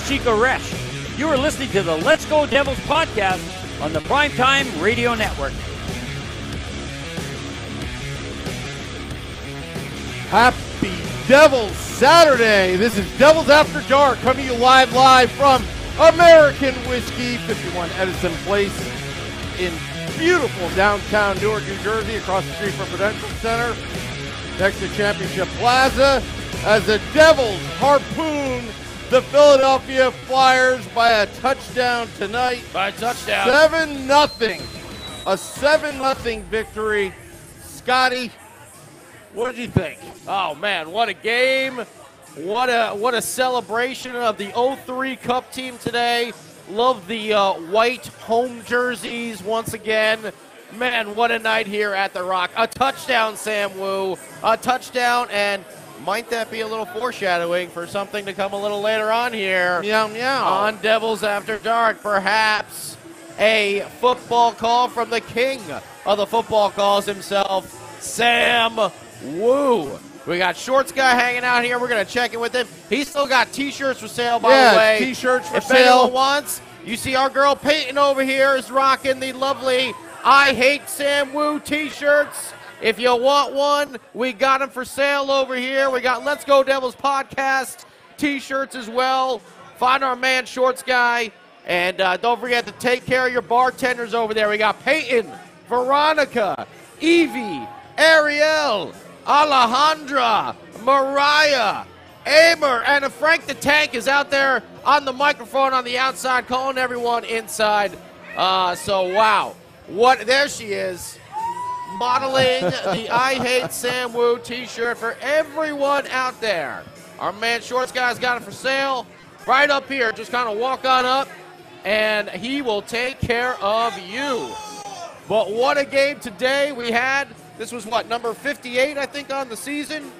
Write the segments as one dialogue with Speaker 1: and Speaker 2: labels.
Speaker 1: Chico Resch. You are listening to the Let's Go Devils podcast on the Primetime Radio Network.
Speaker 2: Happy Devils Saturday. This is Devils After Dark, coming to you live from American Whiskey, 51 Edison Place in beautiful downtown Newark, New Jersey, across the street from Prudential Center, next to Championship Plaza, as the Devils harpoon the Philadelphia Flyers by a touchdown tonight.
Speaker 3: By a touchdown.
Speaker 2: 7-0. A 7-0 victory. Scotty, what did you think?
Speaker 3: Oh, man, what a game. What a celebration of the 03 Cup team today. Love the white home jerseys once again. Man, what a night here at the Rock. A touchdown, Sam Wu. A touchdown, and might that be a little foreshadowing for something to come a little later on here?
Speaker 2: Meow, meow.
Speaker 3: On Devils After Dark, perhaps a football call from the king of the football calls himself, Sam Wu. We got Shorts Guy hanging out here. We're going to check in with him. He's still got T-shirts for sale, by the way.
Speaker 2: T-shirts for
Speaker 3: if
Speaker 2: sale.
Speaker 3: anyone wants, you see our girl Peyton over here is rocking the lovely I Hate Sam Wu T-shirts. If you want one, we got them for sale over here. We got Let's Go Devils podcast T-shirts as well. Find our man Shorts Guy. And don't forget to take care of your bartenders over there. We got Peyton, Veronica, Evie, Ariel, Alejandra, Mariah, Amer, and Frank the Tank is out there on the microphone on the outside calling everyone inside. So, wow. There she is, modeling the I Hate Sam Wu T-shirt for everyone out there. Our man Shorts Guy's got it for sale right up here. Just kind of walk on up, and he will take care of you. But what a game today we had. This was, what, number 58, I think, on the season?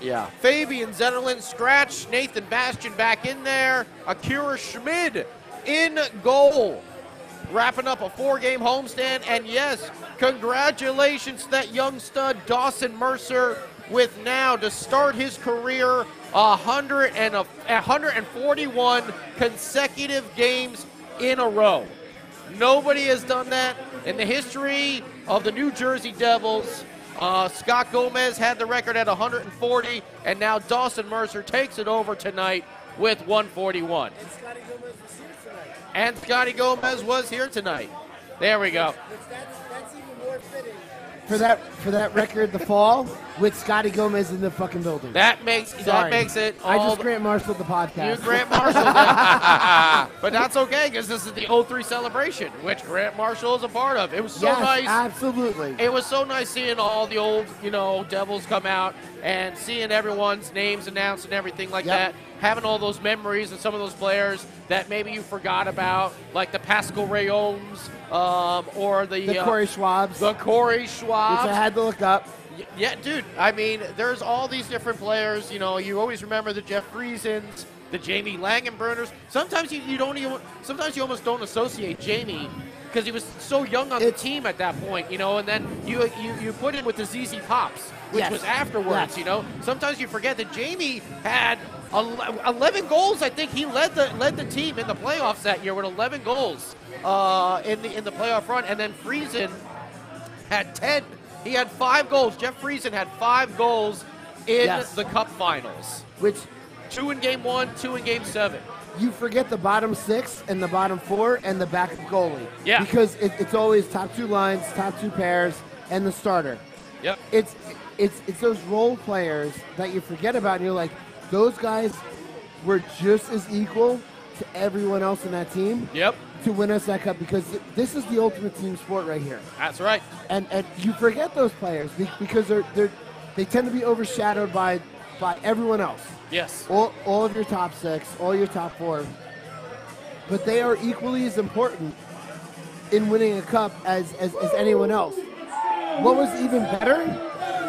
Speaker 3: Yeah. Fabian Zetterlund scratch. Nathan Bastian back in there. Akira Schmid in goal. Wrapping up a 4-game homestand. And, yes, congratulations to that young stud, Dawson Mercer, with now, to start his career, 141 consecutive games in a row. Nobody has done that in the history of the New Jersey Devils. Scott Gomez had the record at 140, and now Dawson Mercer takes it over tonight with 141. And Scotty Gomez was here tonight. There we go.
Speaker 4: That's even more fitting. For that record, the fall with Scotty Gomez in the fucking building.
Speaker 3: That makes it.
Speaker 4: I just Grant Marshalled the podcast.
Speaker 3: You Grant Marshall, but that's okay because this is the 03 celebration, which Grant Marshall is a part of. It was so nice.
Speaker 4: Absolutely.
Speaker 3: It was so nice seeing all the old, Devils come out and seeing everyone's names announced and everything like that. Having all those memories of some of those players that maybe you forgot about, like the Pascal Rayomes or the
Speaker 4: Corey Schwabs.
Speaker 3: The Corey Schwabs.
Speaker 4: Which I had to look up.
Speaker 3: Yeah, dude. I mean, there's all these different players. You always remember the Jeff Friesens, the Jamie Langenbruners. Sometimes you almost don't associate Jamie because he was so young on the team at that point. And then you put him with the ZZ Pops, which was afterwards.
Speaker 4: Yes.
Speaker 3: Sometimes you forget that Jamie had 11 goals. I think he led the team in the playoffs that year with 11 goals in the playoff run, and then Friesen had 10. He had 5 goals. Jeff Friesen had 5 goals in the Cup Finals.
Speaker 4: Which
Speaker 3: 2 in Game 1, 2 in Game 7.
Speaker 4: You forget the bottom 6 and the bottom 4 and the backup goalie.
Speaker 3: Yeah.
Speaker 4: Because it's always top 2 lines, top 2 pairs, and the starter.
Speaker 3: Yep.
Speaker 4: It's those role players that you forget about, and you're like, those guys were just as equal to everyone else in that team.
Speaker 3: Yep.
Speaker 4: To win us that cup, because this is the ultimate team sport right here.
Speaker 3: That's right.
Speaker 4: And you forget those players because they tend to be overshadowed by everyone else.
Speaker 3: Yes.
Speaker 4: All of your top 6, all your top 4. But they are equally as important in winning a cup as anyone else. What was even better?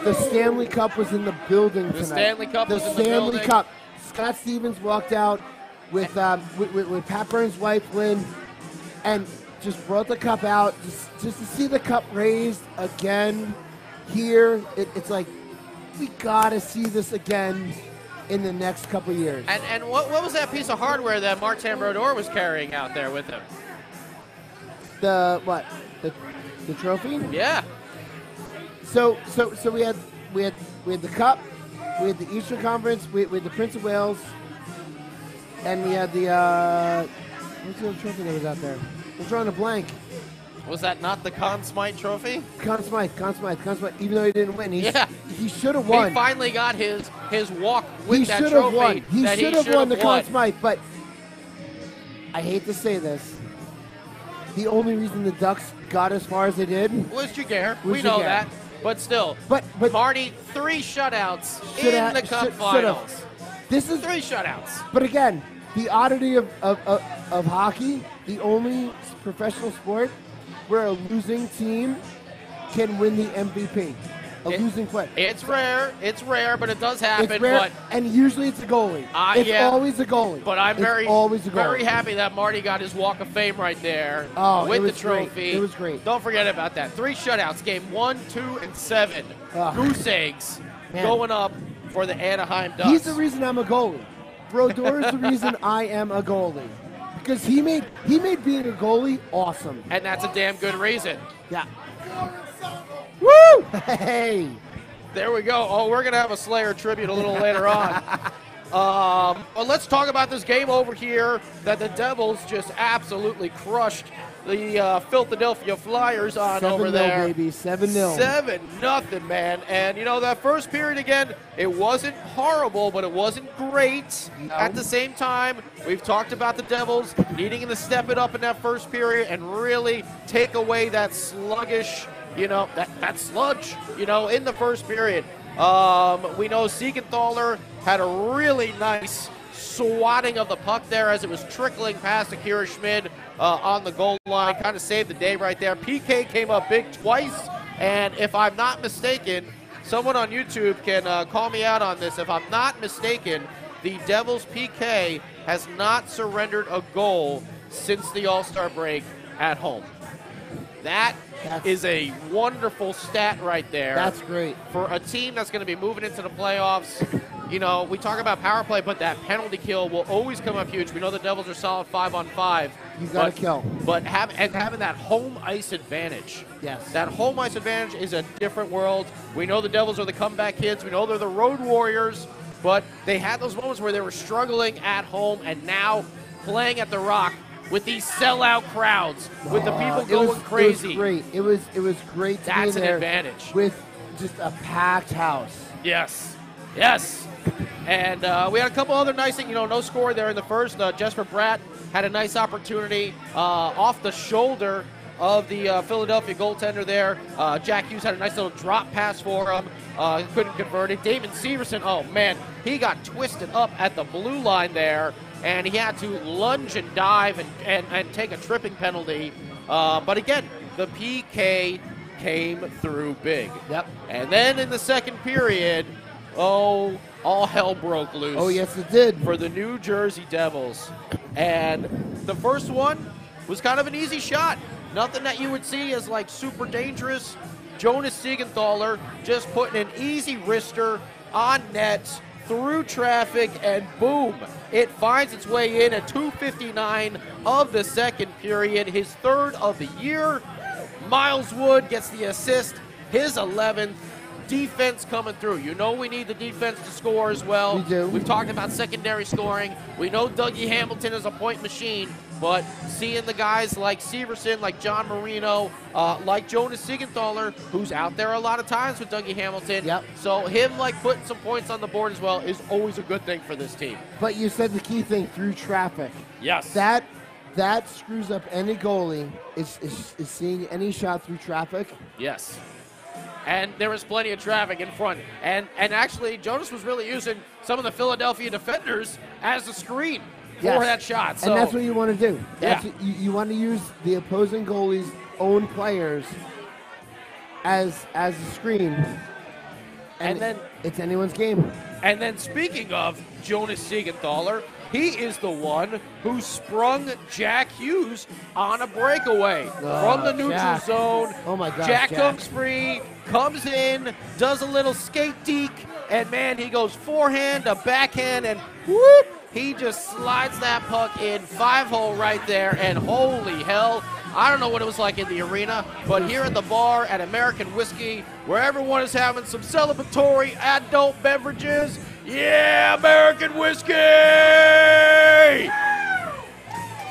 Speaker 4: The Stanley Cup was in the building tonight.
Speaker 3: The Stanley Cup was in the building.
Speaker 4: Stanley Cup. Scott Stevens walked out with Pat Burns' wife, Lynn, and just brought the cup out. Just to see the cup raised again here, it's like, we got to see this again in the next couple years.
Speaker 3: And what was that piece of hardware that Martin Brodeur was carrying out there with him?
Speaker 4: The what? The trophy?
Speaker 3: Yeah.
Speaker 4: So we had the cup, we had the Eastern Conference, we had the Prince of Wales, and we had the what's the other trophy that was out there? I'm drawing a blank.
Speaker 3: Was that not the Conn Smythe trophy?
Speaker 4: Conn Smythe. Even though he didn't win, he should have won.
Speaker 3: He finally got his walk with that
Speaker 4: He
Speaker 3: trophy.
Speaker 4: He should have won the Conn Smythe, but I hate to say this. The only reason the Ducks got as far as they did
Speaker 3: was Jaguar. We know that. But still,
Speaker 4: but
Speaker 3: Marty, 3 shutouts in the Cup Finals.
Speaker 4: This is
Speaker 3: 3 shutouts.
Speaker 4: But again, the oddity of hockey, the only professional sport where a losing team can win the MVP. Losing play.
Speaker 3: It's rare, but it does happen.
Speaker 4: It's rare,
Speaker 3: but
Speaker 4: and usually it's a goalie. It's always a goalie.
Speaker 3: But I'm very happy that Marty got his Walk of Fame right there with the trophy.
Speaker 4: Great. It was great.
Speaker 3: Don't forget about that. 3 shutouts, game 1, 2, and 7. Goose eggs going up for the Anaheim Ducks.
Speaker 4: He's the reason I'm a goalie. Brodeur is the reason I am a goalie. Because he made being a goalie awesome.
Speaker 3: And that's a damn good reason.
Speaker 4: Yeah. Woo! Hey!
Speaker 3: There we go. Oh, we're going to have a Slayer tribute a little later on. But let's talk about this game over here that the Devils just absolutely crushed the Philadelphia Flyers on over there.
Speaker 4: 7-0, baby. 7-0.
Speaker 3: 7-0, man. And, that first period, again, it wasn't horrible, but it wasn't great.
Speaker 4: No.
Speaker 3: At the same time, we've talked about the Devils needing to step it up in that first period and really take away that sluggish, that sludge, in the first period. We know Siegenthaler had a really nice swatting of the puck there as it was trickling past Akira Schmid on the goal line. Kind of saved the day right there. PK came up big twice, and if I'm not mistaken, someone on YouTube can call me out on this. If I'm not mistaken, the Devils PK has not surrendered a goal since the All-Star break at home. That is a wonderful stat right there.
Speaker 4: That's great.
Speaker 3: For a team that's going to be moving into the playoffs. We talk about power play, but that penalty kill will always come up huge. We know the Devils are solid 5-on-5.
Speaker 4: You got to kill.
Speaker 3: But having that home ice advantage.
Speaker 4: Yes.
Speaker 3: That home ice advantage is a different world. We know the Devils are the comeback kids. We know they're the road warriors. But they had those moments where they were struggling at home, and now playing at the Rock with these sellout crowds, with the people going crazy.
Speaker 4: It was great. It was great to
Speaker 3: That's
Speaker 4: be
Speaker 3: an
Speaker 4: there
Speaker 3: advantage.
Speaker 4: with just a packed house.
Speaker 3: Yes. And we had a couple other nice things. No score there in the first. Jesper Bratt had a nice opportunity off the shoulder of the Philadelphia goaltender there. Jack Hughes had a nice little drop pass for him. Couldn't convert it. Damon Severson, oh man, he got twisted up at the blue line there, and he had to lunge and dive and take a tripping penalty. But again, the PK came through big.
Speaker 4: Yep.
Speaker 3: And then in the second period, all hell broke loose.
Speaker 4: Oh, yes, it did.
Speaker 3: For the New Jersey Devils. And the first one was kind of an easy shot. Nothing that you would see as like super dangerous. Jonas Siegenthaler just putting an easy wrister on net through traffic, and boom, it finds its way in at 2:59 of the second period, his third of the year. Miles Wood gets the assist, his 11th. Defense coming through. We need the defense to score as well.
Speaker 4: We do.
Speaker 3: We've talked about secondary scoring. We know Dougie Hamilton is a point machine, but seeing the guys like Severson, like John Marino, like Jonas Siegenthaler, who's out there a lot of times with Dougie Hamilton.
Speaker 4: Yep.
Speaker 3: So him putting some points on the board as well is always a good thing for this team.
Speaker 4: But you said the key thing, through traffic.
Speaker 3: Yes.
Speaker 4: That screws up any goalie is seeing any shot through traffic.
Speaker 3: Yes. And there was plenty of traffic in front. And actually, Jonas was really using some of the Philadelphia defenders as a screen for that shot. So,
Speaker 4: and that's what you want to do.
Speaker 3: Yeah.
Speaker 4: You want to use the opposing goalie's own players as a screen. And then it's anyone's game.
Speaker 3: And then speaking of Jonas Siegenthaler, He is the one who sprung Jack Hughes on a breakaway from the neutral
Speaker 4: Jack.
Speaker 3: zone.
Speaker 4: Oh, my gosh,
Speaker 3: Jack
Speaker 4: Jack.
Speaker 3: comes free, comes in, does a little skate deke, and, man, he goes forehand, a backhand, and whoop, he just slides that puck in 5-hole right there, and holy hell, I don't know what it was like in the arena, but here at the bar at American Whiskey, where everyone is having some celebratory adult beverages, yeah, American Whiskey!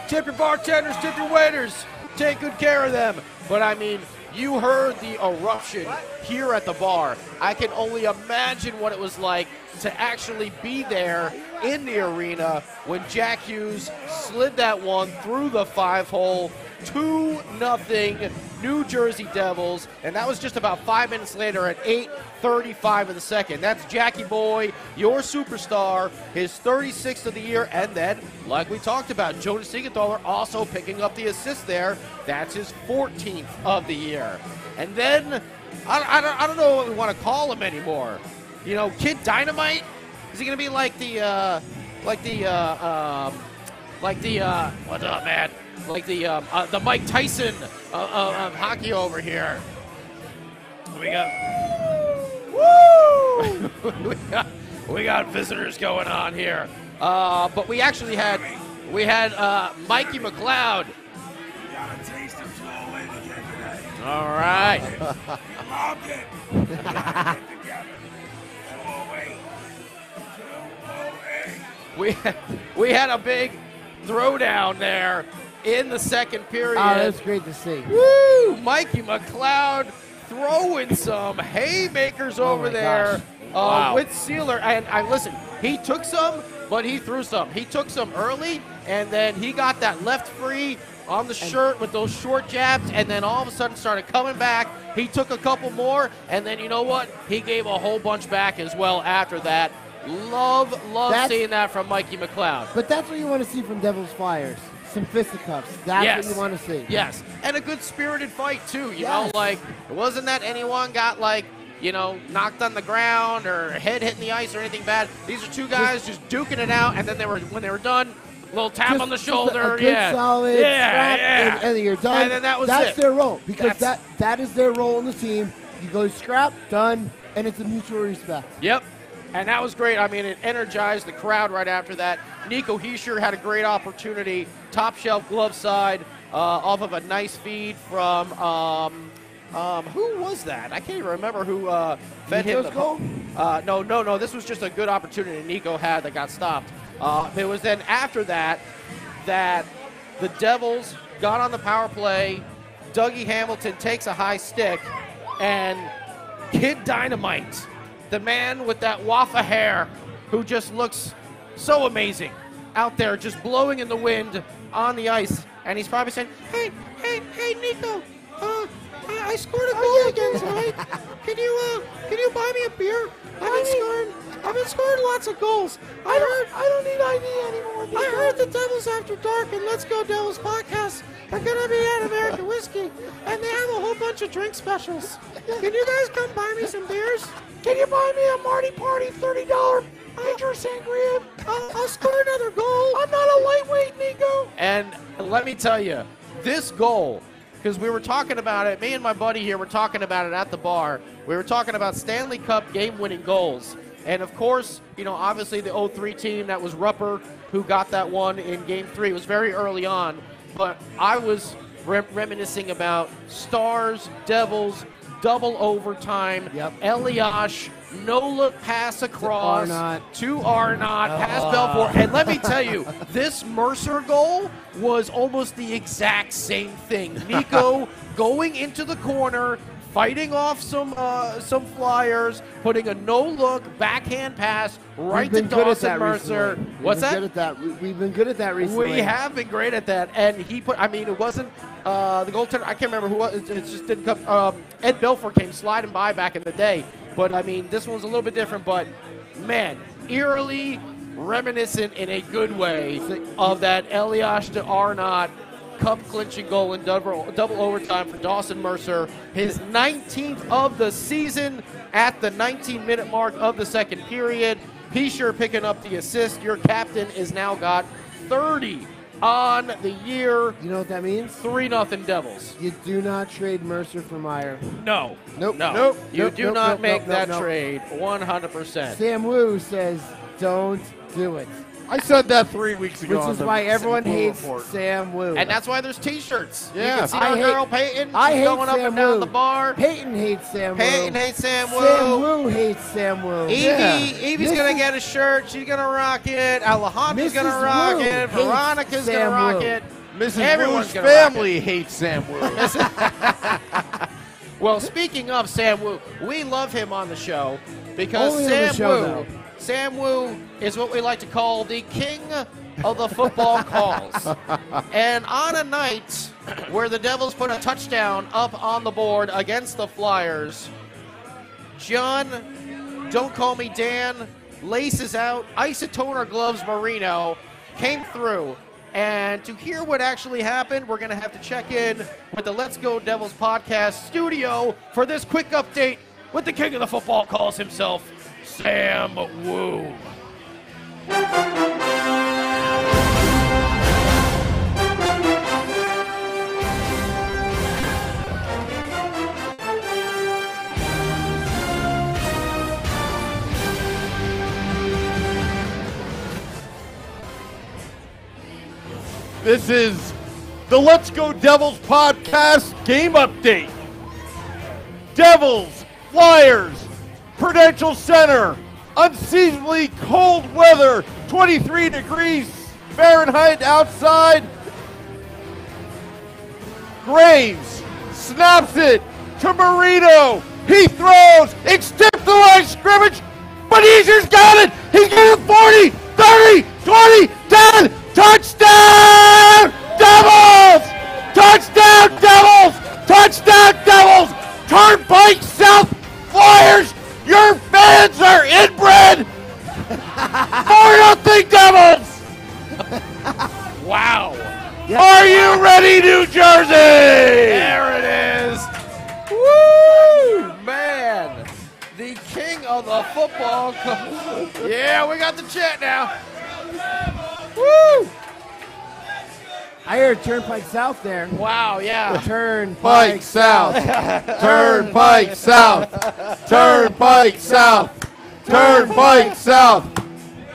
Speaker 3: Tip your bartenders, tip your waiters, take good care of them. But I mean, you heard the eruption here at the bar. I can only imagine what it was like to actually be there in the arena when Jack Hughes slid that one through the 5-hole, 2-0 New Jersey Devils, and that was just about 5 minutes later at 8:35 of the second. That's Jackie Boy, your superstar, his 36th of the year, and then, like we talked about, Jonas Siegenthaler also picking up the assist there. That's his 14th of the year. And then, I don't know what we want to call him anymore. You know, Kid Dynamite? Is he going to be like the what up, man? Like the Mike Tyson of hockey over here. We got we got visitors going on here. But we actually had Mikey McLeod. All right. We had a big throwdown there in the second period.
Speaker 4: Oh, that's great to see.
Speaker 3: Woo! Mikey McLeod throwing some haymakers over there with Sealer. And listen, he took some, but he threw some. He took some early, and then he got that left free on the shirt with those short jabs, and then all of a sudden started coming back. He took a couple more, and then you know what? He gave a whole bunch back as well after that. Love seeing that from Mikey McLeod.
Speaker 4: But that's what you want to see from Devils Flyers. Some fisticuffs. That's what you want to see.
Speaker 3: Yes, and a good spirited fight too. You know, like it wasn't that anyone got knocked on the ground or head hitting the ice or anything bad. These are two guys just duking it out, and then when they were done, a little tap on the shoulder.
Speaker 4: A good solid scrap, and you're done.
Speaker 3: And then
Speaker 4: that's their role, because that is their role in the team. You go scrap, done, and it's a mutual respect.
Speaker 3: Yep. And that was great. I mean, it energized the crowd right after that. Nico Hischier had a great opportunity, top shelf glove side, off of a nice feed from who was that? I can't even remember who fed him the
Speaker 4: goal.
Speaker 3: No. This was just a good opportunity Nico had that got stopped. It was then after that the Devils got on the power play. Dougie Hamilton takes a high stick, and Kid Dynamite, the man with that waffa hair who just looks so amazing out there just blowing in the wind on the ice. And he's probably saying, hey, Nico, I scored a goal again tonight. Can you buy me a beer? I've been scoring lots of goals. I don't need ID anymore. Nico. I heard the Devils After Dark and Let's Go Devils podcast are going to be at American Whiskey, and they have a whole bunch of drink specials. Can you guys come buy me some beers? Can you buy me a Marty Party $30 major sangria? I'll score another goal. I'm not a lightweight, Nico. And let me tell you, this goal, because we were talking about it, me and my buddy here were talking about it at the bar. We were talking about Stanley Cup game-winning goals. And, of course, obviously the 0-3 team, that was Rupper who got that one in Game 3. It was very early on. But I was reminiscing about Stars, Devils, double overtime. Yep. Eliash, no-look pass across to Arnott, past Belfour. And let me tell you, this Mercer goal was almost the exact same thing. Nico going into the corner, fighting off some flyers, putting a no-look backhand pass right to Dawson Mercer. What's that?
Speaker 4: We've been good at that recently.
Speaker 3: We have been great at that. And it wasn't the goaltender. I can't remember who it was. It just didn't come. Ed Belfour came sliding by back in the day. But, this one was a little bit different. But, man, eerily reminiscent in a good way of that Eliash to Arnott cup-clinching goal in double overtime for Dawson Mercer, his 19th of the season at the 19-minute mark of the second period. Heischer picking up the assist. Your captain is now got 30 on the year.
Speaker 4: You know what that means?
Speaker 3: 3-0 Devils.
Speaker 4: You do not trade Mercer for Meyer.
Speaker 3: No.
Speaker 4: Nope.
Speaker 3: No.
Speaker 4: Nope.
Speaker 3: You
Speaker 4: Nope.
Speaker 3: do
Speaker 4: Nope.
Speaker 3: not
Speaker 4: Nope.
Speaker 3: make
Speaker 4: Nope.
Speaker 3: that
Speaker 4: Nope.
Speaker 3: trade 100%.
Speaker 4: Sam Wu says, don't do it.
Speaker 2: I said that 3 weeks ago.
Speaker 4: Which
Speaker 2: on
Speaker 4: is
Speaker 2: the
Speaker 4: why everyone
Speaker 2: Blue
Speaker 4: hates
Speaker 2: Report.
Speaker 4: Sam Wu.
Speaker 3: And that's why there's T-shirts.
Speaker 2: Yeah.
Speaker 3: You can see
Speaker 4: I
Speaker 3: our
Speaker 4: hate-
Speaker 3: girl Peyton. She's
Speaker 4: I hate
Speaker 3: going up
Speaker 4: Sam
Speaker 3: and down
Speaker 4: Wu.
Speaker 3: the bar.
Speaker 4: Peyton hates Sam Wu.
Speaker 3: Peyton hates Sam Wu.
Speaker 4: Sam Wu hates Sam Wu.
Speaker 3: Evie's
Speaker 4: Mrs.
Speaker 3: gonna get a shirt. She's gonna rock it. Alejandra's gonna
Speaker 4: Mrs.
Speaker 3: rock
Speaker 4: Wu
Speaker 3: it.
Speaker 4: hates
Speaker 3: Veronica's gonna
Speaker 4: Sam
Speaker 3: rock
Speaker 4: Wu.
Speaker 3: it.
Speaker 2: Mrs.
Speaker 3: Everyone's
Speaker 2: Wu's
Speaker 3: gonna rock
Speaker 2: family hates Sam Wu.
Speaker 3: Well, speaking of Sam Wu, we love him on the show because
Speaker 4: Only on the show, though.
Speaker 3: Sam Wu is what we like to call the king of the football calls. And on a night where the Devils put a touchdown up on the board against the Flyers, John, don't call me Dan, laces out, isotoner gloves Marino, came through. And to hear what actually happened, we're going to have to check in with the Let's Go Devils podcast studio for this quick update with the king of the football calls himself, Sam Wu.
Speaker 2: This is the Let's Go Devils podcast game update. Devils, Flyers, Prudential Center, unseasonably cold weather, 23 degrees Fahrenheit outside. Graves snaps it to Marino. He throws, extends the line of scrimmage, but Heischer's got it. He's got it 40, 30, 20, 10. Touchdown, Devils! Touchdown, Devils! Touchdown, Devils! Turnpike South Flyers, your fans are inbred! 4-0 Devils!
Speaker 3: Wow.
Speaker 2: Are you ready, New Jersey?
Speaker 3: There it is. Woo! Man, the king of the football. Yeah, we got the chat now. Woo!
Speaker 4: I heard Turnpike South there.
Speaker 3: Wow, yeah.
Speaker 4: Turnpike
Speaker 2: South. Turnpike South. Turnpike South. Turnpike South.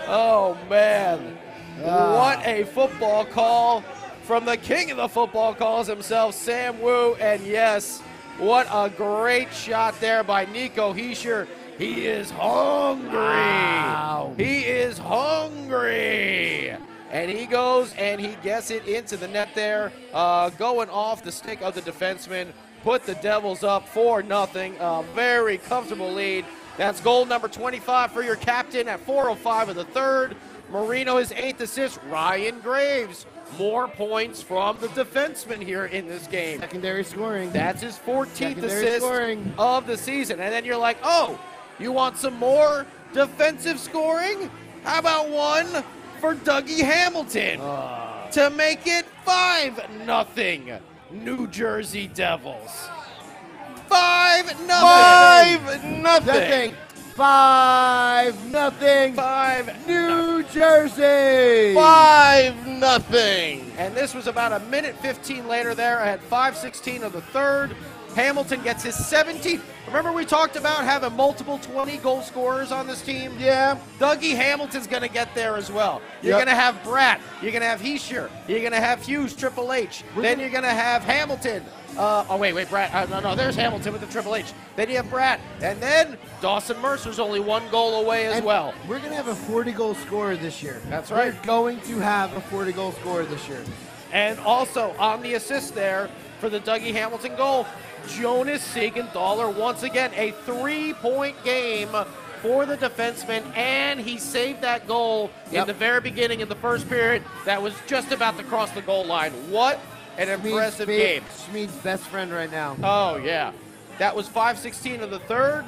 Speaker 3: Oh, man. What a football call from the king of the football calls himself, Sam Wu. And yes, what a great shot there by Nico Heischer. He is hungry.
Speaker 4: Wow.
Speaker 3: He is hungry. And he goes and he gets it into the net there, going off the stick of the defenseman. Put the Devils up 4-0. A very comfortable lead. That's goal number 25 for your captain at 4:05 of the third. Marino, his 8th assist. Ryan Graves, more points from the defenseman here in this game.
Speaker 4: Secondary scoring.
Speaker 3: That's his 14th
Speaker 4: Secondary
Speaker 3: assist
Speaker 4: scoring.
Speaker 3: of the season. And then you're like, oh, you want some more defensive scoring? How about one for Dougie Hamilton to make it 5-0 New Jersey Devils. 5-0.
Speaker 2: 5-0.
Speaker 4: Nothing. 5-0.
Speaker 3: 5
Speaker 4: New Jersey.
Speaker 2: 5-0.
Speaker 3: And this was about a minute 15 later there at 5:16 of the third. Hamilton gets his 17th. Remember we talked about having multiple 20-goal scorers on this team?
Speaker 2: Yeah.
Speaker 3: Dougie Hamilton's going to get there as well. You're
Speaker 2: Yep.
Speaker 3: going to have Bratt. You're going to have Heischer. You're going to have Hughes, Triple H. Then you're going to have Hamilton. Wait, Bratt. No, there's Hamilton with the Triple H. Then you have Bratt. And then Dawson Mercer's only 1 goal away as
Speaker 4: And
Speaker 3: well.
Speaker 4: We're going to have a 40-goal scorer this year.
Speaker 3: That's right.
Speaker 4: We're going to have a 40-goal scorer this year.
Speaker 3: And also on the assist there for the Dougie Hamilton goal, Jonas Siegenthaler, once again, a 3-point game for the defenseman, and he saved that goal in the very beginning of the first period that was just about to cross the goal line. What an impressive game.
Speaker 4: Schmid's best friend right now.
Speaker 3: Oh, yeah. That was 5:16 of the third.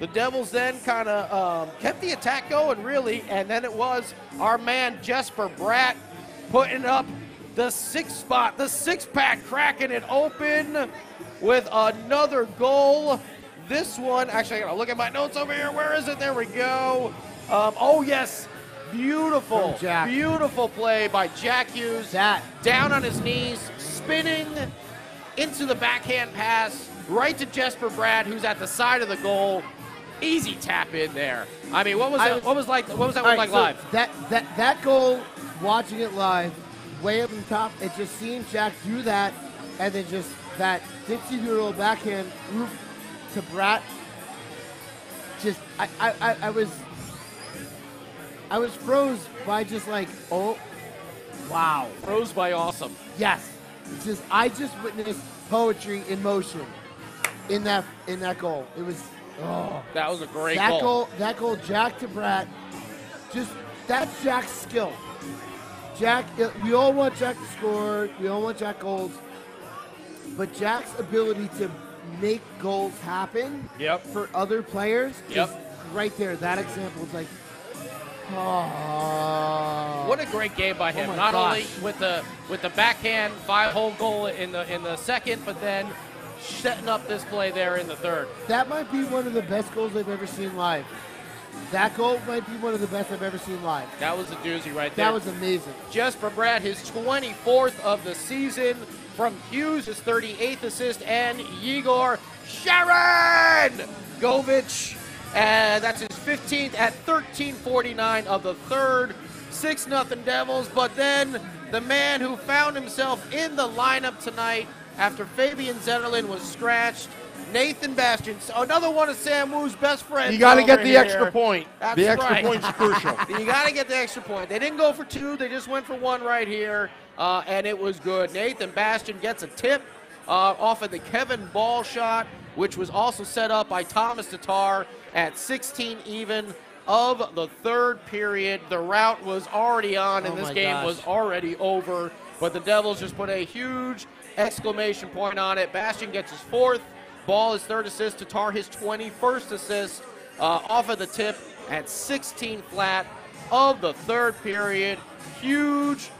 Speaker 3: The Devils then kind of kept the attack going, really, and then it was our man Jesper Bratt putting up the 6th spot, the 6-pack, cracking it open with another goal. This one, actually, I gotta look at my notes over here. Where is it? There we go. Oh, yes. Beautiful.
Speaker 4: From Jack.
Speaker 3: Beautiful play by Jack Hughes.
Speaker 4: That.
Speaker 3: Down on his knees, spinning into the backhand pass right to Jesper Bratt, who's at the side of the goal. Easy tap in there. I mean, what was that? What was that one like
Speaker 4: so
Speaker 3: live?
Speaker 4: That goal, watching it live, way up in the top, it just seemed Jack do that, and then just that Dixie Doodle backhand roof to Bratt. Just I was froze by just like, oh, wow.
Speaker 3: Froze by awesome.
Speaker 4: Yes. I just witnessed poetry in motion in that goal. It was
Speaker 3: That was a great goal.
Speaker 4: That goal, Jack to Bratt, that's Jack's skill. Jack, we all want Jack to score. We all want Jack goals. But Jack's ability to make goals happen for other players is right there. That example is like,
Speaker 3: what a great game by him! Not only with the backhand 5-hole goal in the second, but then setting up this play there in the third.
Speaker 4: That might be one of the best goals I've ever seen live. That goal might be one of the best I've ever seen live.
Speaker 3: That was a doozy right there.
Speaker 4: That was amazing.
Speaker 3: Jesper Bratt, his 24th of the season from Hughes, his 38th assist, and Igor Sharangovich. And that's his 15th at 13:49 of the third. 6-0 Devils. But then the man who found himself in the lineup tonight after Fabian Zetterlund was scratched, Nathan Bastian, another one of Sam Woo's best friends.
Speaker 2: You got to get the
Speaker 3: here.
Speaker 2: extra point.
Speaker 3: That's
Speaker 2: the extra
Speaker 3: right.
Speaker 2: point's crucial.
Speaker 3: You got to get the extra point. They didn't go for 2. They just went for 1 right here, and it was good. Nathan Bastian gets a tip off of the Kevin Ball shot, which was also set up by Thomas Tatar at 16 even of the third period. The rout was already on, and this game was already over, but the Devils just put a huge exclamation point on it. Bastian gets his 4th. Ball his 3rd assist. Tatar his 21st assist off of the tip at 16 flat of the third period. Huge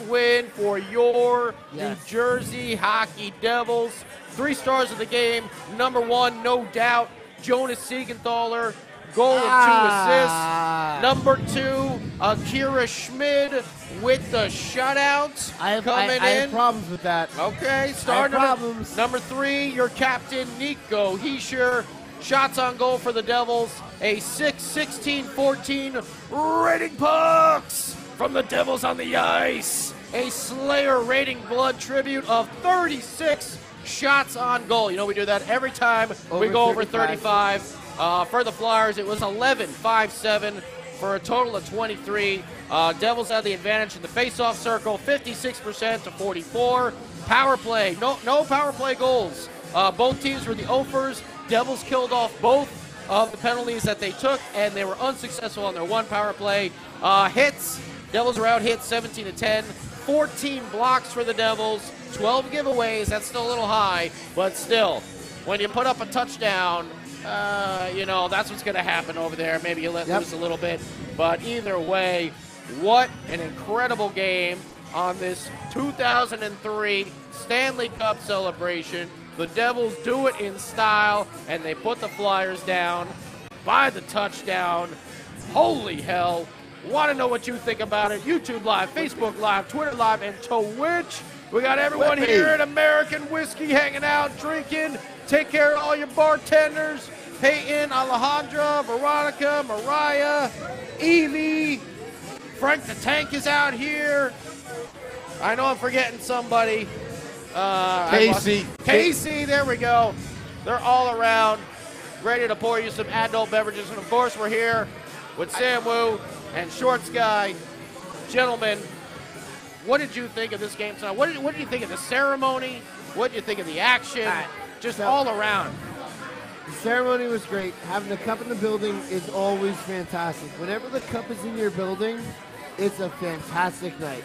Speaker 3: win for your New Jersey Hockey Devils. 3 stars of the game. Number 1, no doubt, Jonas Siegenthaler. Goal and 2 assists. Number 2, Akira Schmid with the shutout. I
Speaker 4: have problems with that.
Speaker 3: Okay, number 3, your captain, Nico Hischier. Shots on goal for the Devils. A 6-16-14 rating pucks from the Devils on the ice. A Slayer rating blood tribute of 36 shots on goal. You know, we do that every time we go over 35. For the Flyers, it was 11-5-7 for a total of 23. Devils had the advantage in the face-off circle, 56% to 44. Power play, no power play goals. Both teams were the offers. Devils killed off both of the penalties that they took, and they were unsuccessful on their 1 power play. Hits, Devils were out hit 17-10. 14 blocks for the Devils, 12 giveaways. That's still a little high, but still, when you put up a touchdown, that's what's going to happen over there. Maybe you let loose a little bit. But either way, what an incredible game on this 2003 Stanley Cup celebration. The Devils do it in style, and they put the Flyers down by the touchdown. Holy hell. Want to know what you think about it? YouTube Live, Facebook Live, Twitter Live, and Twitch. We got everyone here at American Whiskey hanging out, drinking. Take care of all your bartenders. Peyton, Alejandra, Veronica, Mariah, Evie. Frank the Tank is out here. I know I'm forgetting somebody. Casey, there we go. They're all around, ready to pour you some adult beverages. And, of course, we're here with Sam Woo and Shorts Guy. Gentlemen, what did you think of this game tonight? What did you think of the ceremony? What did you think of the action? Just all around.
Speaker 4: The ceremony was great. Having the cup in the building is always fantastic. Whenever the cup is in your building, it's a fantastic night.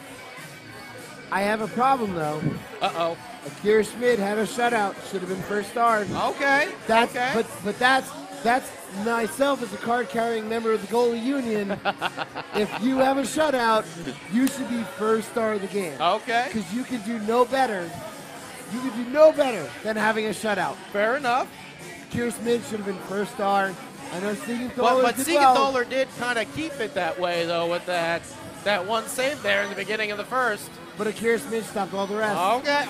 Speaker 4: I have a problem, though.
Speaker 3: Uh-oh.
Speaker 4: Akira Schmid had a shutout. Should have been first star.
Speaker 3: Okay.
Speaker 4: But that's myself as a card-carrying member of the goalie union. If you have a shutout, you should be first star of the game.
Speaker 3: Okay.
Speaker 4: Because you can do no better. You can do no better than having a shutout.
Speaker 3: Fair enough.
Speaker 4: Akira Schmid should have been first star. I know Siegenthaler
Speaker 3: But
Speaker 4: did
Speaker 3: Siegenthaler
Speaker 4: well.
Speaker 3: did kind of keep it that way, though, with that one save there in the beginning of the first.
Speaker 4: But Akira Smith stopped all the rest.
Speaker 3: Okay.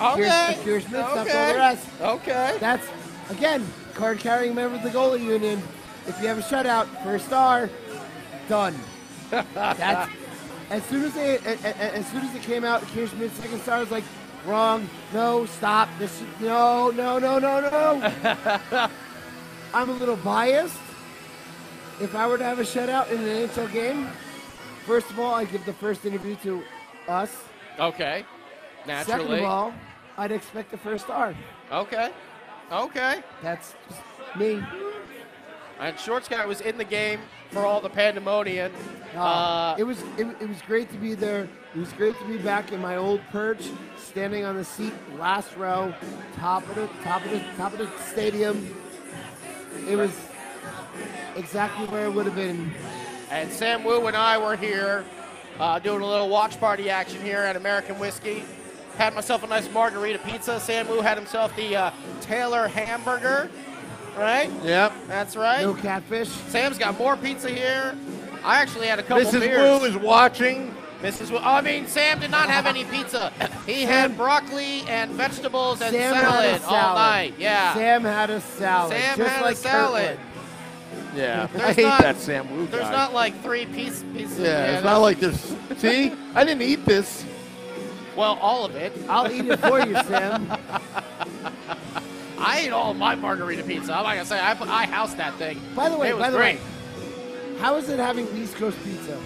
Speaker 4: Akira Smith stopped all the rest.
Speaker 3: Okay.
Speaker 4: That's, again, card-carrying member of the goalie union. If you have a shutout, first star, done. That's as soon as it came out, Akira Smith's second star was like, wrong, no, stop, no. I'm a little biased. If I were to have a shutout in an NHL game, first of all, I'd give the first interview to us.
Speaker 3: Okay. Naturally.
Speaker 4: Second of all, I'd expect the first star.
Speaker 3: Okay.
Speaker 4: That's just me.
Speaker 3: And Short Scout was in the game for all the pandemonium.
Speaker 4: It was great to be there. It was great to be back in my old perch, standing on the seat, last row, top of the stadium. It was exactly where it would have been.
Speaker 3: And Sam Wu and I were here doing a little watch party action here at American Whiskey. Had myself a nice margarita pizza. Sam Wu had himself the Taylor hamburger. Right?
Speaker 2: Yep.
Speaker 3: That's right.
Speaker 4: No catfish.
Speaker 3: Sam's got more pizza here. I actually had a couple
Speaker 2: Mrs.
Speaker 3: beers.
Speaker 2: Wu is watching.
Speaker 3: Mrs. Wu. I mean, Sam did not have any pizza. He had broccoli and vegetables and
Speaker 4: Sam had a
Speaker 3: salad all
Speaker 4: salad.
Speaker 3: night. Yeah.
Speaker 4: Sam had a salad.
Speaker 3: Sam
Speaker 4: just
Speaker 3: had
Speaker 4: like
Speaker 3: a salad.
Speaker 4: Kirkland.
Speaker 2: Yeah. I
Speaker 3: There's
Speaker 2: hate
Speaker 3: not-
Speaker 2: that Sam Wu guy.
Speaker 3: There's not like three pieces.
Speaker 2: Yeah, it's not like this. See? I didn't eat this.
Speaker 3: Well, all of it.
Speaker 4: I'll eat it for you, Sam.
Speaker 3: I ate all of my margarita pizza. I'm not gonna say I housed that thing.
Speaker 4: By the way,
Speaker 3: it was great.
Speaker 4: how is it having East Coast pizza?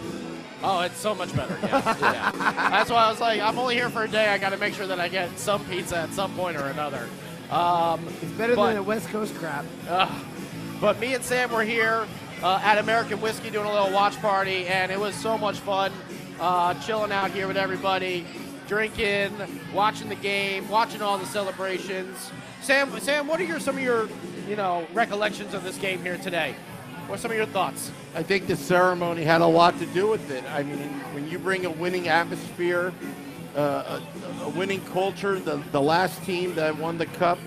Speaker 3: Oh, it's so much better. Yeah. Yeah. That's why I was like, I'm only here for a day. I got to make sure that I get some pizza at some point or another.
Speaker 4: It's better than a West Coast crap.
Speaker 3: But me and Sam were here at American Whiskey doing a little watch party, and it was so much fun chilling out here with everybody, drinking, watching the game, watching all the celebrations. Sam, what are some of your recollections of this game here today? What are some of your thoughts?
Speaker 2: I think the ceremony had a lot to do with it. I mean, when you bring a winning atmosphere, a winning culture, the last team that won the Cup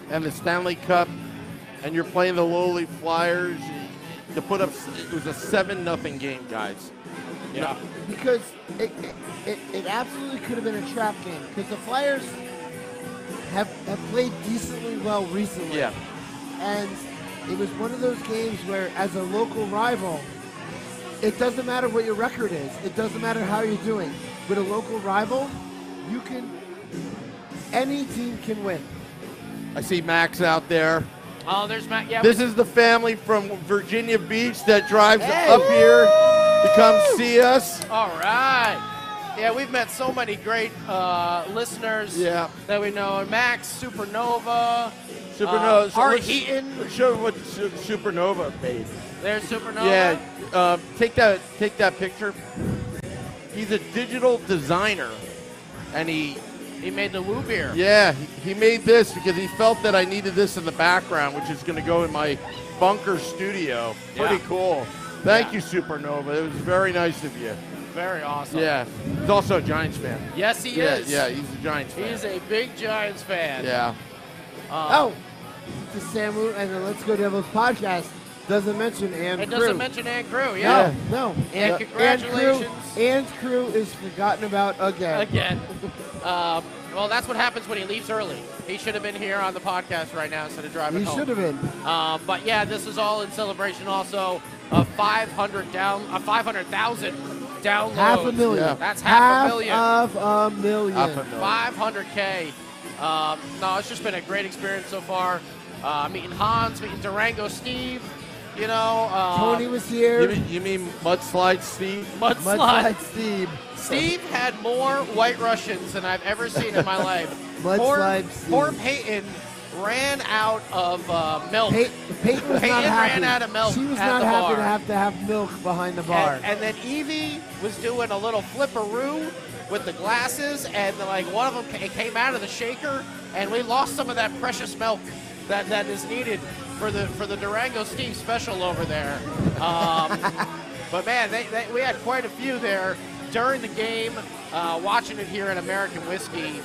Speaker 2: and the Stanley Cup, and you're playing the lowly Flyers, to put up, it was a 7-0 game, guys.
Speaker 3: Yeah.
Speaker 4: Because it absolutely could have been a trap game. Because the Flyers have played decently well recently.
Speaker 2: Yeah.
Speaker 4: And it was one of those games where, as a local rival, it doesn't matter what your record is. It doesn't matter how you're doing. With a local rival, any team can win.
Speaker 2: I see Max out there.
Speaker 3: Oh, there's Matt. Yeah.
Speaker 2: This is the family from Virginia Beach that drives up here to come see us.
Speaker 3: All right. Yeah, we've met so many great listeners that we know. And Max, Supernova, Art Heaton.
Speaker 2: Show what Supernova made.
Speaker 3: There's Supernova.
Speaker 2: Yeah, take that picture. He's a digital designer, and he
Speaker 3: made the Woo beer.
Speaker 2: Yeah, he made this because he felt that I needed this in the background, which is going to go in my bunker studio. Pretty cool. Thank you, Supernova. It was very nice of you.
Speaker 3: Very awesome.
Speaker 2: Yeah. He's also a Giants fan.
Speaker 3: Yes, he is.
Speaker 2: Yeah, he's a Giants fan.
Speaker 3: He's a big Giants fan.
Speaker 2: Yeah.
Speaker 4: The Sam Wu and the Let's Go Devils podcast doesn't mention Ann Crew.
Speaker 3: It doesn't mention Ann Crew, yeah.
Speaker 4: No.
Speaker 3: And congratulations.
Speaker 4: Ann's Crew is forgotten about again.
Speaker 3: Well, that's what happens when he leaves early. He should have been here on the podcast right now instead of driving home.
Speaker 4: He should have been.
Speaker 3: But yeah, this is all in celebration also of 500,000 downloads.
Speaker 4: 500,000.
Speaker 3: Yeah. That's half a million.
Speaker 4: Half a million.
Speaker 3: 500K. No, it's just been a great experience so far. Meeting Hans, meeting Durango Steve.
Speaker 4: Tony was here.
Speaker 2: You mean Mudslide Steve?
Speaker 3: Mudslide
Speaker 4: Steve.
Speaker 3: Steve had more White Russians than I've ever seen in my life.
Speaker 4: Mudslide Steve.
Speaker 3: Poor Peyton ran out of milk.
Speaker 4: Peyton was not happy.
Speaker 3: Ran out of milk.
Speaker 4: She was
Speaker 3: at
Speaker 4: not
Speaker 3: the
Speaker 4: happy
Speaker 3: bar.
Speaker 4: to have milk behind the bar.
Speaker 3: And then Evie was doing a little flipperoo with the glasses, and one of them came out of the shaker, and we lost some of that precious milk that is needed for the Durango Steve special over there. But man, we had quite a few there during the game, watching it here at American Whiskey.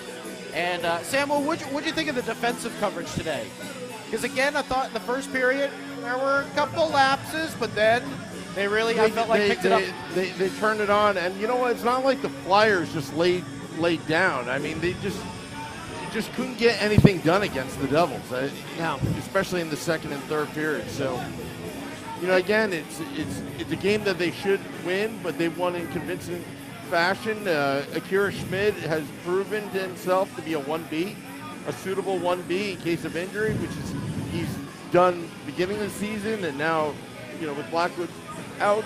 Speaker 3: And Samuel, what'd you think of the defensive coverage today? Because again, I thought in the first period there were a couple lapses, but then they really, I felt like, picked it up.
Speaker 2: They turned it on, and you know what? It's not like the Flyers just laid down. I mean, they just couldn't get anything done against the Devils,
Speaker 4: No.
Speaker 2: especially in the second and third period. So, again, it's a game that they should win, but they won in convincing fashion. Akira Schmid has proven to himself to be a 1B, a suitable 1B in case of injury, which is he's done beginning of the season, and now, with Blackwood out.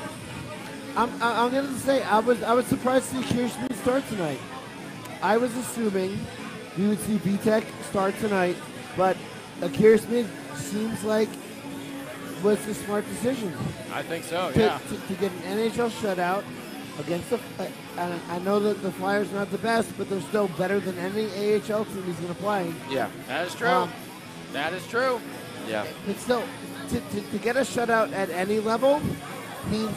Speaker 4: I'm going to say I was surprised to see Akira Schmid start tonight. I was assuming we would see Vitek start tonight, but Akira Schmid seems like was the smart decision.
Speaker 3: I think so,
Speaker 4: to get an NHL shutout against the. I know that the Flyers are not the best, but they're still better than any AHL team he's going to play.
Speaker 2: Yeah,
Speaker 3: that is true. That is true.
Speaker 2: Yeah,
Speaker 4: but still, to get a shutout at any level means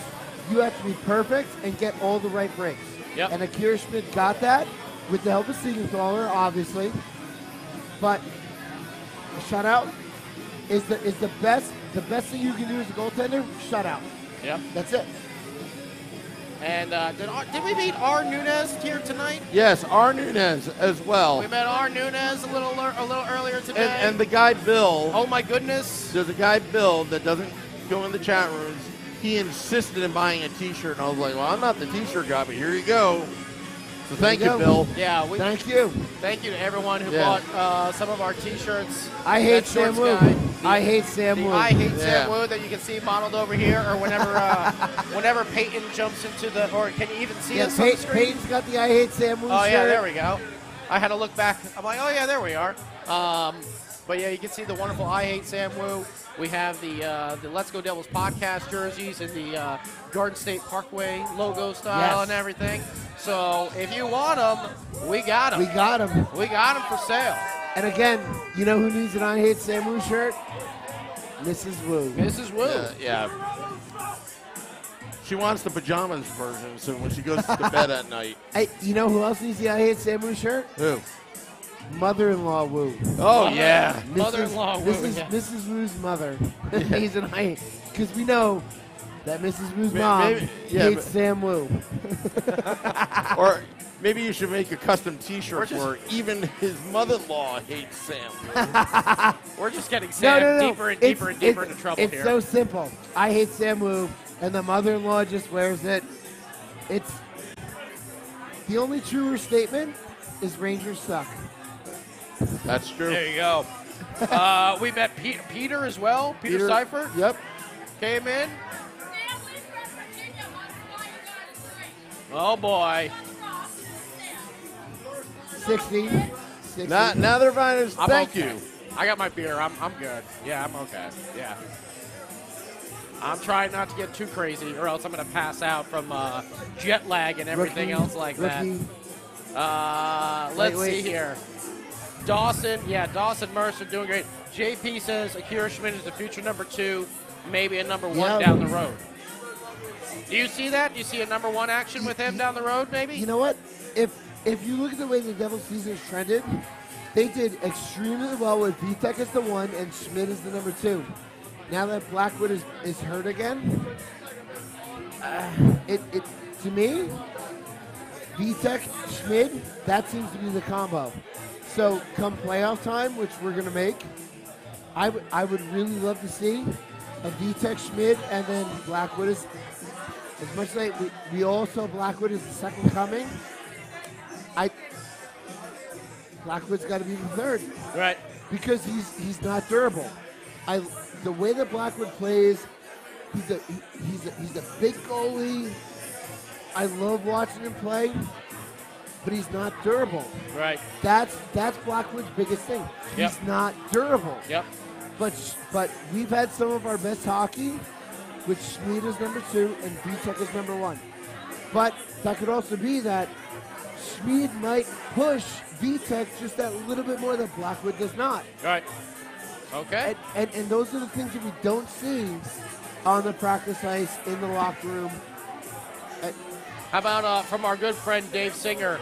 Speaker 4: you have to be perfect and get all the right breaks.
Speaker 3: Yep.
Speaker 4: And Akira Schmid got that with the help of Siegenthaler, obviously. But a shutout is the best. The best thing you can do as a goaltender, shutout.
Speaker 3: Yep.
Speaker 4: That's it.
Speaker 3: And did we meet R. Nunez here tonight?
Speaker 2: Yes, R. Nunez as well.
Speaker 3: We met R. Nunez a little earlier today.
Speaker 2: And the guy Bill.
Speaker 3: Oh my goodness!
Speaker 2: There's a guy Bill that doesn't go in the chat rooms. He insisted in buying a T-shirt, and I was like, "Well, I'm not the T-shirt guy, but here you go." So thank you, Bill.
Speaker 3: Yeah,
Speaker 4: thank you.
Speaker 3: Thank you to everyone who bought some of our T-shirts.
Speaker 4: I hate Sam Wu. I hate Sam Wu.
Speaker 3: I hate Sam Wu that you can see modeled over here, or whenever Peyton jumps into the, or can you even see us on the screen?
Speaker 4: Peyton's got the I hate Sam Wu shirt.
Speaker 3: Yeah, there we go. I had to look back. I'm like, oh yeah, there we are. But yeah, you can see the wonderful I hate Sam Wu. We have the Let's Go Devils podcast jerseys in the Garden State Parkway logo style and everything. So if you want them, we got them.
Speaker 4: We got them.
Speaker 3: We got them for sale.
Speaker 4: And again, you know who needs an I hate Sam Wu shirt? Mrs. Wu.
Speaker 3: Mrs. Wu.
Speaker 2: Yeah. She wants the pajamas version, so when she goes to bed at night.
Speaker 4: Hey, you know who else needs the I hate Sam Wu shirt?
Speaker 2: Who?
Speaker 4: Mother-in-law Wu.
Speaker 2: Oh, yeah.
Speaker 3: Mother-in-law Wu.
Speaker 4: Mrs. Wu's mother needs an I hate. Because we know that Mrs. Wu's mom hates Sam Wu.
Speaker 2: Or maybe you should make a custom T-shirt where even his mother-in-law hates Sam Wu.
Speaker 3: We're just getting Sam deeper and deeper and deeper into trouble here.
Speaker 4: It's so simple. I hate Sam Wu, and the mother-in-law just wears it. It's the only truer statement is Rangers suck.
Speaker 2: That's true.
Speaker 3: There you go. We met Peter as well. Peter Seifert.
Speaker 2: Yep.
Speaker 3: Came in. Oh boy.
Speaker 4: 60.
Speaker 2: Now they're fine. Thank you.
Speaker 3: I got my beer. I'm good. Yeah, I'm okay. Yeah. I'm trying not to get too crazy, or else I'm going to pass out from jet lag and everything else like that. Let's see here. Dawson Mercer doing great. JP says Akira Schmid is the future number 2, maybe a number 1 down the road. Do you see that? Do you see a number 1 action with him down the road, maybe?
Speaker 4: You know what? If you look at the way the Devils season has trended, they did extremely well with Vitek as the 1 and Schmid as the number 2. Now that Blackwood is hurt again, to me, Vitek, Schmid, that seems to be the combo. So come playoff time, which we're going to make, I would really love to see a Vitek, Schmid, and then Blackwood is, as much as we all saw Blackwood as the second coming, Blackwood's got to be the third.
Speaker 3: Right.
Speaker 4: Because he's not durable. The way that Blackwood plays, he's a big goalie. I love watching him play, but he's not durable.
Speaker 3: Right.
Speaker 4: That's Blackwood's biggest thing.
Speaker 3: Yep.
Speaker 4: He's not durable.
Speaker 3: Yep.
Speaker 4: But we've had some of our best hockey with Schmid as number 2 and Vitek as number 1. But that could also be that Schmid might push Vitek just that little bit more that Blackwood does not.
Speaker 3: Right. Okay.
Speaker 4: And those are the things that we don't see on the practice ice, in the locker room.
Speaker 3: How about from our good friend Dave Singer?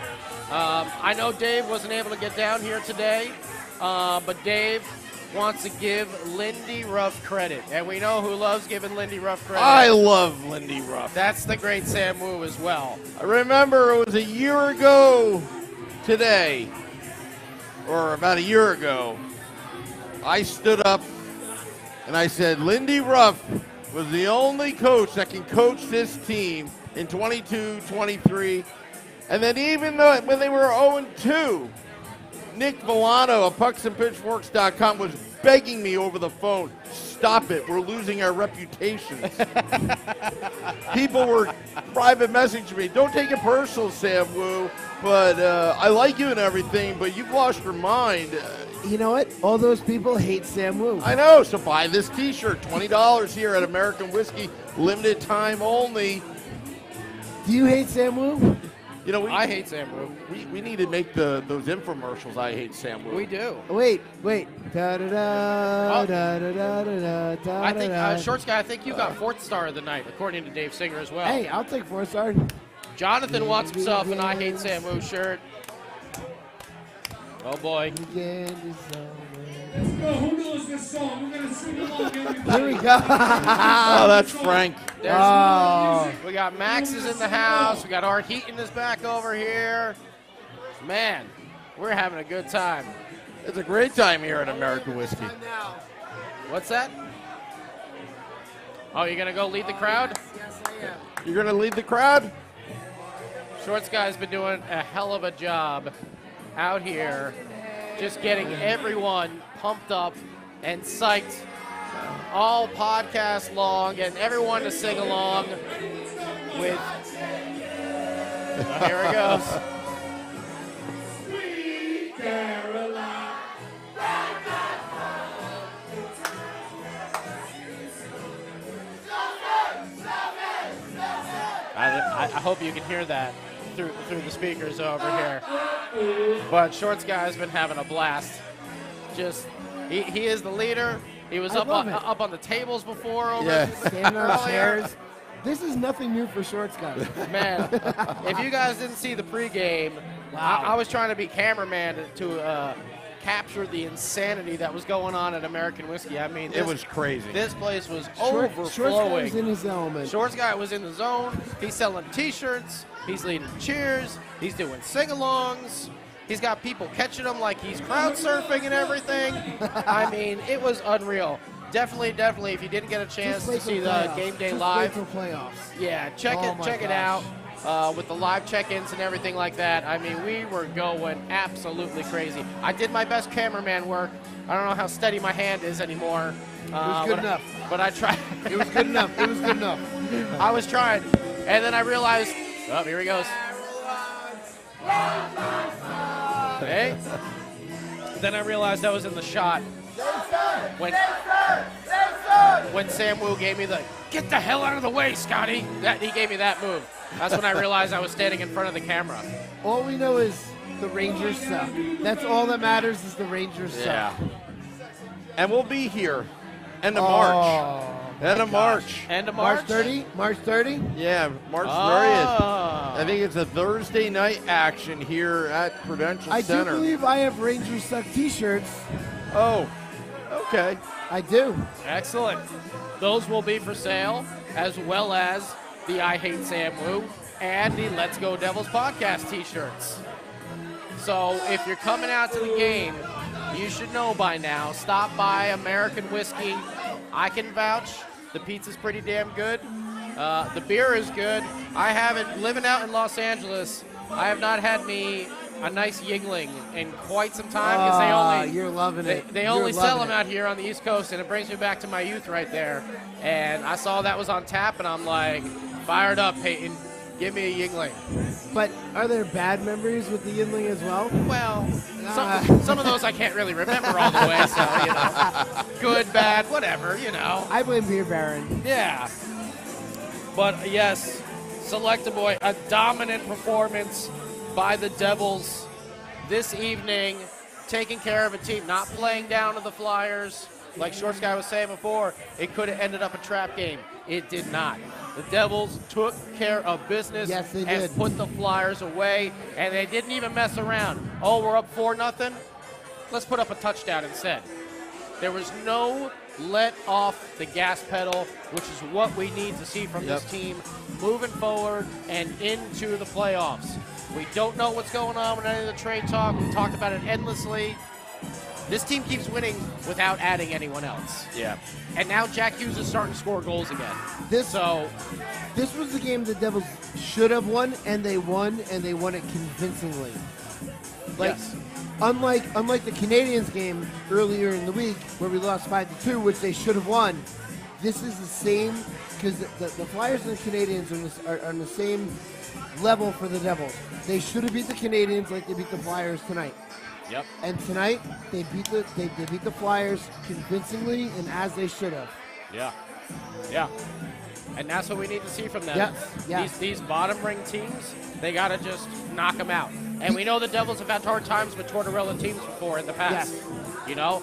Speaker 3: I know Dave wasn't able to get down here today, but Dave, wants to give Lindy Ruff credit. And we know who loves giving Lindy Ruff credit.
Speaker 2: I love Lindy Ruff.
Speaker 3: That's the great Sam Wu as well.
Speaker 2: I remember it was a year ago today, or about a year ago, I stood up and I said, Lindy Ruff was the only coach that can coach this team in 22-23. And then even though when they were 0-2, Nick Villano of pucksandpitchforks.com was begging me over the phone, stop it, we're losing our reputations. People were private messaging me, don't take it personal, Sam Wu, but I like you and everything, but you've lost your mind.
Speaker 4: You know what? All those people hate Sam Wu.
Speaker 2: I know, so buy this t-shirt, $20 here at American Whiskey, limited time only.
Speaker 4: Do you hate Sam Wu?
Speaker 2: You know,
Speaker 3: I hate Sam Wu.
Speaker 2: We need to make those infomercials. I hate Sam Wu.
Speaker 3: We do.
Speaker 4: Wait. Da da da
Speaker 3: Oh.
Speaker 4: da da da da da.
Speaker 3: I think, Shorts Guy, I think you got 4th star of the night, according to Dave Singer as well.
Speaker 4: Hey, I'll take 4-star.
Speaker 3: Jonathan wants himself an I Hate Sam Wu shirt. Oh, boy.
Speaker 5: Who knows this song? We're gonna sing along.
Speaker 4: Here we go.
Speaker 2: Oh, that's Frank.
Speaker 3: We got Max is in the house. We got Art Heaton is back over here. Man, we're having a good time.
Speaker 2: It's a great time here at American Whiskey.
Speaker 3: What's that? Oh, you're going to go lead the crowd?
Speaker 4: Yes, I am.
Speaker 2: You're going to lead the crowd?
Speaker 3: Shorts Guy's been doing a hell of a job out here, just getting everyone pumped up and psyched all podcast long, and everyone to sing along with. Oh, here it goes.
Speaker 5: Sweet Caroline.
Speaker 3: I hope you can hear that through the speakers over here. But Shorts Guy's been having a blast. Just he is the leader. He was up on the tables before over
Speaker 4: Standing on
Speaker 3: earlier.
Speaker 4: chairs. This is nothing new for Shorts Guy.
Speaker 3: Man, if you guys didn't see the pregame, I was trying to be cameraman to capture the insanity that was going on at American Whiskey. I mean,
Speaker 2: It was crazy.
Speaker 3: This place was
Speaker 4: Shorts
Speaker 3: overflowing.
Speaker 4: Guy's in his element.
Speaker 3: Shorts Guy was in the zone. He's selling T-shirts. He's leading cheers. He's doing sing-alongs. He's got people catching him like he's crowd surfing and everything. I mean, it was unreal. Definitely, if you didn't get a chance to see the game day live,
Speaker 4: Wait for playoffs.
Speaker 3: yeah, check it out with the live check-ins and everything like that. I mean, we were going absolutely crazy. I did my best cameraman work. I don't know how steady my hand is anymore.
Speaker 4: It was good enough.
Speaker 3: But I tried.
Speaker 4: It was good enough. It was good enough.
Speaker 3: I was trying, and then I realized. Oh, here he goes. Hey. Then I realized I was in the shot when Sam Wu gave me the "get the hell out of the way, Scotty." He gave me that move. That's when I realized I was standing in front of the camera.
Speaker 4: All we know is the Rangers suck. That's all that matters is the Rangers suck.
Speaker 2: Yeah. And we'll be here end of March. End of March.
Speaker 3: End of March.
Speaker 4: March 30? March 30?
Speaker 2: Yeah, March 30th. I think it's a Thursday night action here at Prudential
Speaker 4: I
Speaker 2: Center.
Speaker 4: do believe I have Rangers suck t-shirts.
Speaker 2: Oh, okay.
Speaker 4: I do.
Speaker 3: Excellent. Those will be for sale, as well as the I Hate Sam Wu and the Let's Go Devils podcast T-shirts. So if you're coming out to the game, you should know by now. Stop by American Whiskey. I can vouch. The pizza's pretty damn good. The beer is good. I haven't, living out in Los Angeles, I have not had me a nice Yingling in quite some time because
Speaker 4: you're loving it.
Speaker 3: They only sell them out here on the East Coast, and it brings me back to my youth right there. And I saw that was on tap, and I'm like, fired up, Peyton. Give me a Yingling.
Speaker 4: But are there bad memories with the Yingling as well?
Speaker 3: Well, some of those I can't really remember all the way, so, you know. Good, bad, whatever, you know.
Speaker 4: I blame Beer Baron.
Speaker 3: Yeah. But, yes, Selectaboy, a dominant performance by the Devils this evening, taking care of a team, not playing down to the Flyers. Like Shorts Guy was saying before, it could have ended up a trap game. It did not. The Devils took care of business and put the Flyers away, and they didn't even mess around. Oh, we're up 4-0? Let's put up a touchdown instead. There was no let off the gas pedal, which is what we need to see from this team moving forward and into the playoffs. We don't know what's going on with any of the trade talk. We talked about it endlessly. This team keeps winning without adding anyone else.
Speaker 1: Yeah.
Speaker 3: And now Jack Hughes is starting to score goals again.
Speaker 4: This was the game the Devils should have won, and they won it convincingly.
Speaker 3: Yes.
Speaker 4: Unlike the Canadiens game earlier in the week where we lost 5-2, which they should have won, this is the same because the Flyers and the Canadiens are on the same level for the Devils. They should have beat the Canadiens like they beat the Flyers tonight.
Speaker 3: Yep.
Speaker 4: And tonight they beat the Flyers convincingly and as they should have.
Speaker 3: Yeah. Yeah. And that's what we need to see from them.
Speaker 4: Yes.
Speaker 3: These bottom ring teams, they got to just knock them out. And we know the Devils have had hard times with Tortorella teams before in the past.
Speaker 4: Yes.
Speaker 3: You know,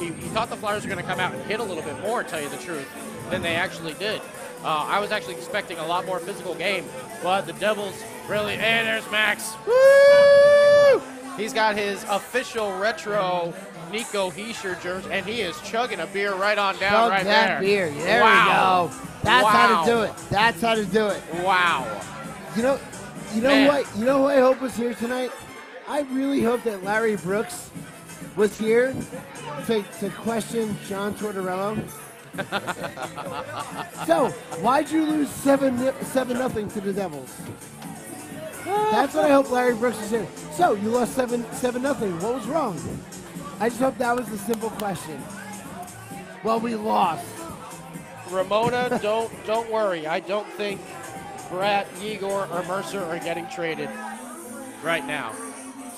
Speaker 3: you thought the Flyers were going to come out and hit a little bit more, to tell you the truth, than they actually did. I was actually expecting a lot more physical game, but the Devils really, hey, there's Max. Woo! He's got his official retro Nico Heischer jersey, and he is chugging a beer right on down
Speaker 4: Chug
Speaker 3: right
Speaker 4: that
Speaker 3: there.
Speaker 4: beer. There
Speaker 3: Wow.
Speaker 4: we go. That's how to do it. That's how to do it.
Speaker 3: Wow.
Speaker 4: You know who I hope was here tonight? I really hope that Larry Brooks was here to question John Tortorella. So, why'd you lose 7-0 to the Devils? That's what I hope Larry Brooks is here. So, you lost 7-0. What was wrong? I just hope that was the simple question. Well, we lost.
Speaker 3: Ramona, don't worry. I don't think Brett, Igor, or Mercer are getting traded right now.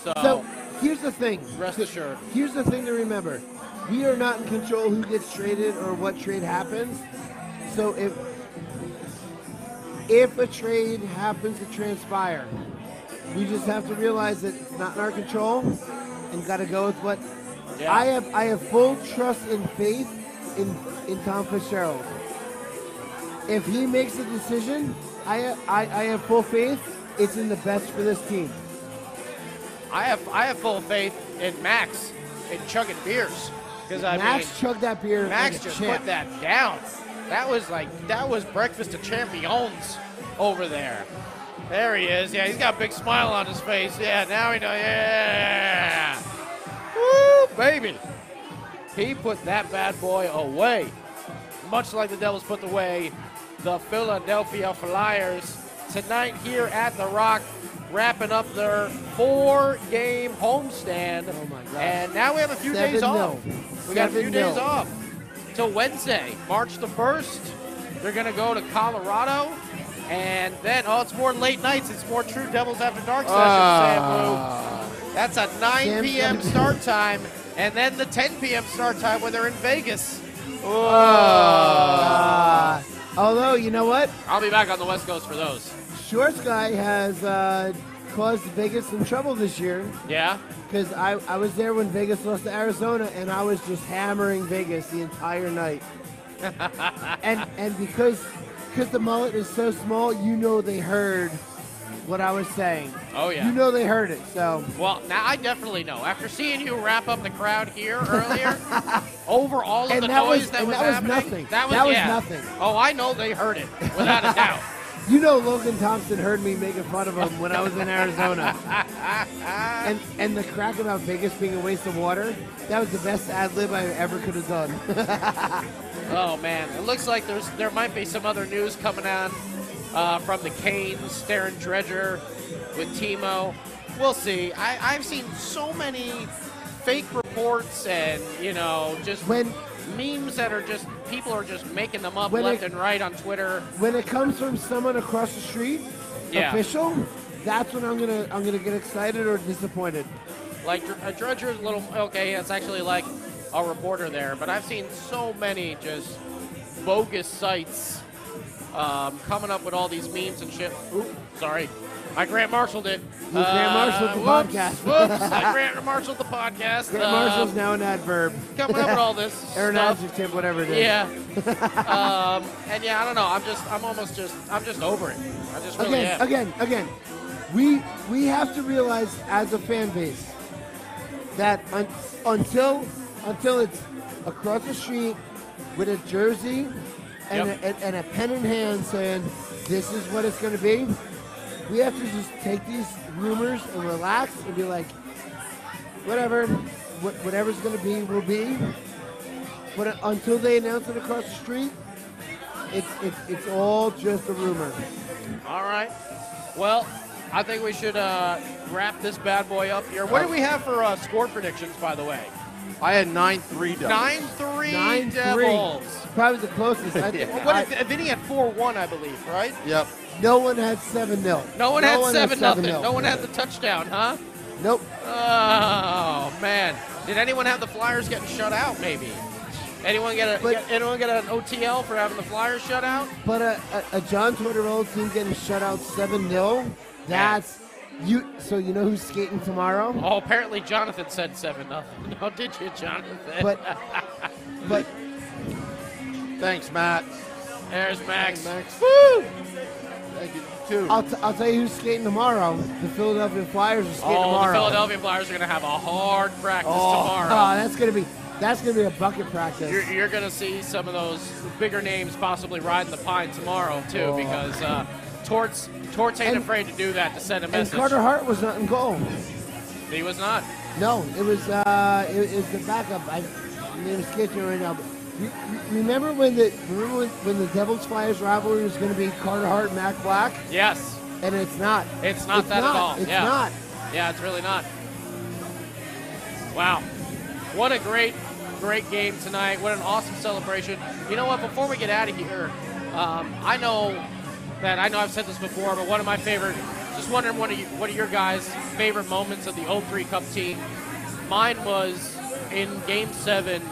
Speaker 4: So here's the thing.
Speaker 3: Rest assured.
Speaker 4: Here's the thing to remember. We are not in control who gets traded or what trade happens. So if a trade happens to transpire, we just have to realize that it's not in our control and got to go with what.
Speaker 3: Yeah.
Speaker 4: I have full trust and faith in Tom Fitzgerald. If he makes a decision, I have full faith it's in the best for this team.
Speaker 3: I have full faith in Max in chugging beers because
Speaker 4: Max chugged that beer.
Speaker 3: Max
Speaker 4: like a
Speaker 3: just
Speaker 4: champ.
Speaker 3: put that down. That was breakfast of champions over there. There he is. Yeah, he's got a big smile on his face. Yeah, now we know. Yeah, woo, baby. He put that bad boy away, much like the Devils put away the Philadelphia Flyers tonight here at the Rock, wrapping up their 4-game homestand.
Speaker 4: Oh my God.
Speaker 3: And now we have a few days off. We got a few days off till Wednesday, March the 1st. They're going to go to Colorado. And then, it's more late nights. It's more true Devils After Dark session, Sam Blue. That's a 9 p.m. start time. And then the 10 p.m. start time when they're in Vegas.
Speaker 4: Although, you know what?
Speaker 3: I'll be back on the West Coast for those.
Speaker 4: Shorts Guy has caused Vegas some trouble this year.
Speaker 3: Yeah?
Speaker 4: Because I was there when Vegas lost to Arizona, and I was just hammering Vegas the entire night. and because the mullet is so small, they heard what I was saying.
Speaker 3: Oh, yeah.
Speaker 4: They heard it, so.
Speaker 3: Well, now I definitely know. After seeing you wrap up the crowd here earlier, over all of the noise that was happening.
Speaker 4: Nothing.
Speaker 3: That was
Speaker 4: nothing.
Speaker 3: Oh, I know they heard it, without a doubt.
Speaker 4: Logan Thompson heard me making fun of him when I was in Arizona. and the crack about Vegas being a waste of water, that was the best ad-lib I ever could have done.
Speaker 3: Oh, man. It looks like there might be some other news coming on from the Canes, Darren Dredger with Timo. We'll see. I've seen so many fake reports and, just memes that are just, people are just making them up left and right on Twitter.
Speaker 4: When it comes from someone across the street, official, that's when I'm gonna get excited or disappointed.
Speaker 3: Like Dredger's little, okay, it's actually like a reporter there, but I've seen so many just bogus sites coming up with all these memes and shit. Ooh, sorry. I Grant Marshalled it.
Speaker 4: Grant Marshalled the podcast.
Speaker 3: Whoops, I Grant Marshalled the podcast.
Speaker 4: Grant Marshall's now an adverb.
Speaker 3: Coming up with all this
Speaker 4: or an
Speaker 3: stuff.
Speaker 4: adjective, whatever it is.
Speaker 3: Yeah. And yeah, I don't know. I'm just over it. I just really am.
Speaker 4: Again. We have to realize as a fan base that until until it's across the street with a jersey and, and a pen in hand saying, this is what it's going to be. We have to just take these rumors and relax and be like, whatever, whatever's going to be will be. But until they announce it across the street, it's all just a rumor.
Speaker 3: All right. Well, I think we should wrap this bad boy up here. What do we have for score predictions, by the way?
Speaker 2: I had 9-3 Devils.
Speaker 3: 9-3 Devils.
Speaker 4: Probably the closest.
Speaker 3: Vinny had 4-1, I believe, right?
Speaker 2: Yep.
Speaker 4: No one had 7-0.
Speaker 3: No one had 7-0. No one had the touchdown, huh?
Speaker 4: Nope.
Speaker 3: Oh, man. Did anyone have the Flyers getting shut out, maybe? Anyone get an OTL for having the Flyers shut out?
Speaker 4: But a John Tortorella team getting shut out 7-0, that's you. So you know who's skating tomorrow?
Speaker 3: Oh, apparently Jonathan said 7-0. No, did you, Jonathan?
Speaker 4: But
Speaker 2: Thanks, Matt.
Speaker 3: There's Max.
Speaker 2: Max.
Speaker 3: Woo!
Speaker 2: Thank you, too.
Speaker 4: I'll tell you who's skating tomorrow. The Philadelphia Flyers are skating tomorrow.
Speaker 3: The Philadelphia Flyers are going to have a hard practice tomorrow.
Speaker 4: That's gonna be a bucket practice.
Speaker 3: You're going to see some of those bigger names possibly riding the pine tomorrow too, because Torts ain't afraid to do that to send a message.
Speaker 4: And Carter Hart was not in goal.
Speaker 3: He was not.
Speaker 4: No, it was the backup. I'm name escapes me right now. But remember when the Devils Flyers rivalry was going to be Carter Hart and Mac Black?
Speaker 3: Yes.
Speaker 4: And it's not.
Speaker 3: It's not at all.
Speaker 4: It's not.
Speaker 3: Yeah, it's really not. Wow. What a great game tonight. What an awesome celebration. You know what? Before we get out of here, I know I've said this before, but one of my favorite, just wondering what are your guys' favorite moments of the 03 Cup team? Mine was in Game 7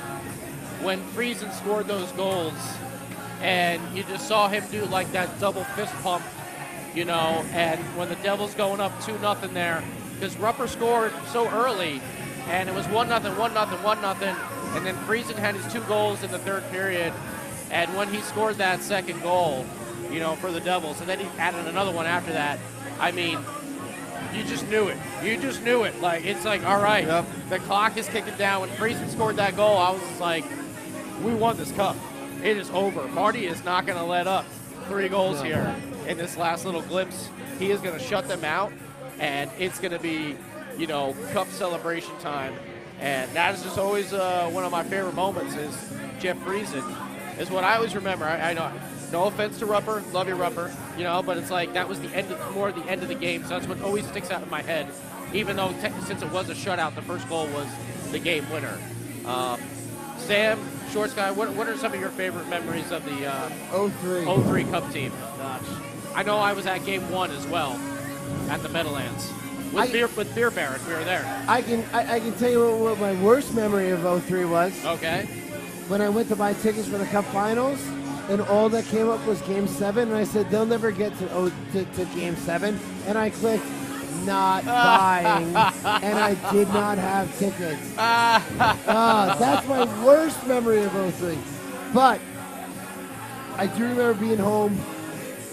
Speaker 3: when Friesen scored those goals, and you just saw him do like that double fist pump, you know, and when the Devils going up 2-0 there, because Rupper scored so early, and it was 1-0, 1-0, 1-0, and then Friesen had his 2 goals in the third period, and when he scored that second goal, you know, for the Devils, and then he added another one after that, I mean, you just knew it. You just knew it. Like, it's like, all right, the clock is kicking down. When Friesen scored that goal, I was like, we won this cup. It is over. Marty is not going to let up 3 goals here in this last little glimpse. He is going to shut them out, and it's going to be, you know, cup celebration time. And that is just always one of my favorite moments is Jeff Friesen, is what I always remember. I know, no offense to Rupper, love you, Rupper, you know, but it's like that was the end of the game, so that's what always sticks out in my head, even though since it was a shutout, the first goal was the game winner. Sam, Short Sky, what are some of your favorite memories of the 03 Cup team? Gosh. I know I was at Game 1 as well, at the Meadowlands. With Beer Baron, we were there.
Speaker 4: I can tell you what my worst memory of 03 was.
Speaker 3: Okay.
Speaker 4: When I went to buy tickets for the Cup Finals, and all that came up was Game 7, and I said, they'll never get to Game 7, and I clicked not buying, and I did not have tickets. That's my worst memory of 03. But I do remember being home,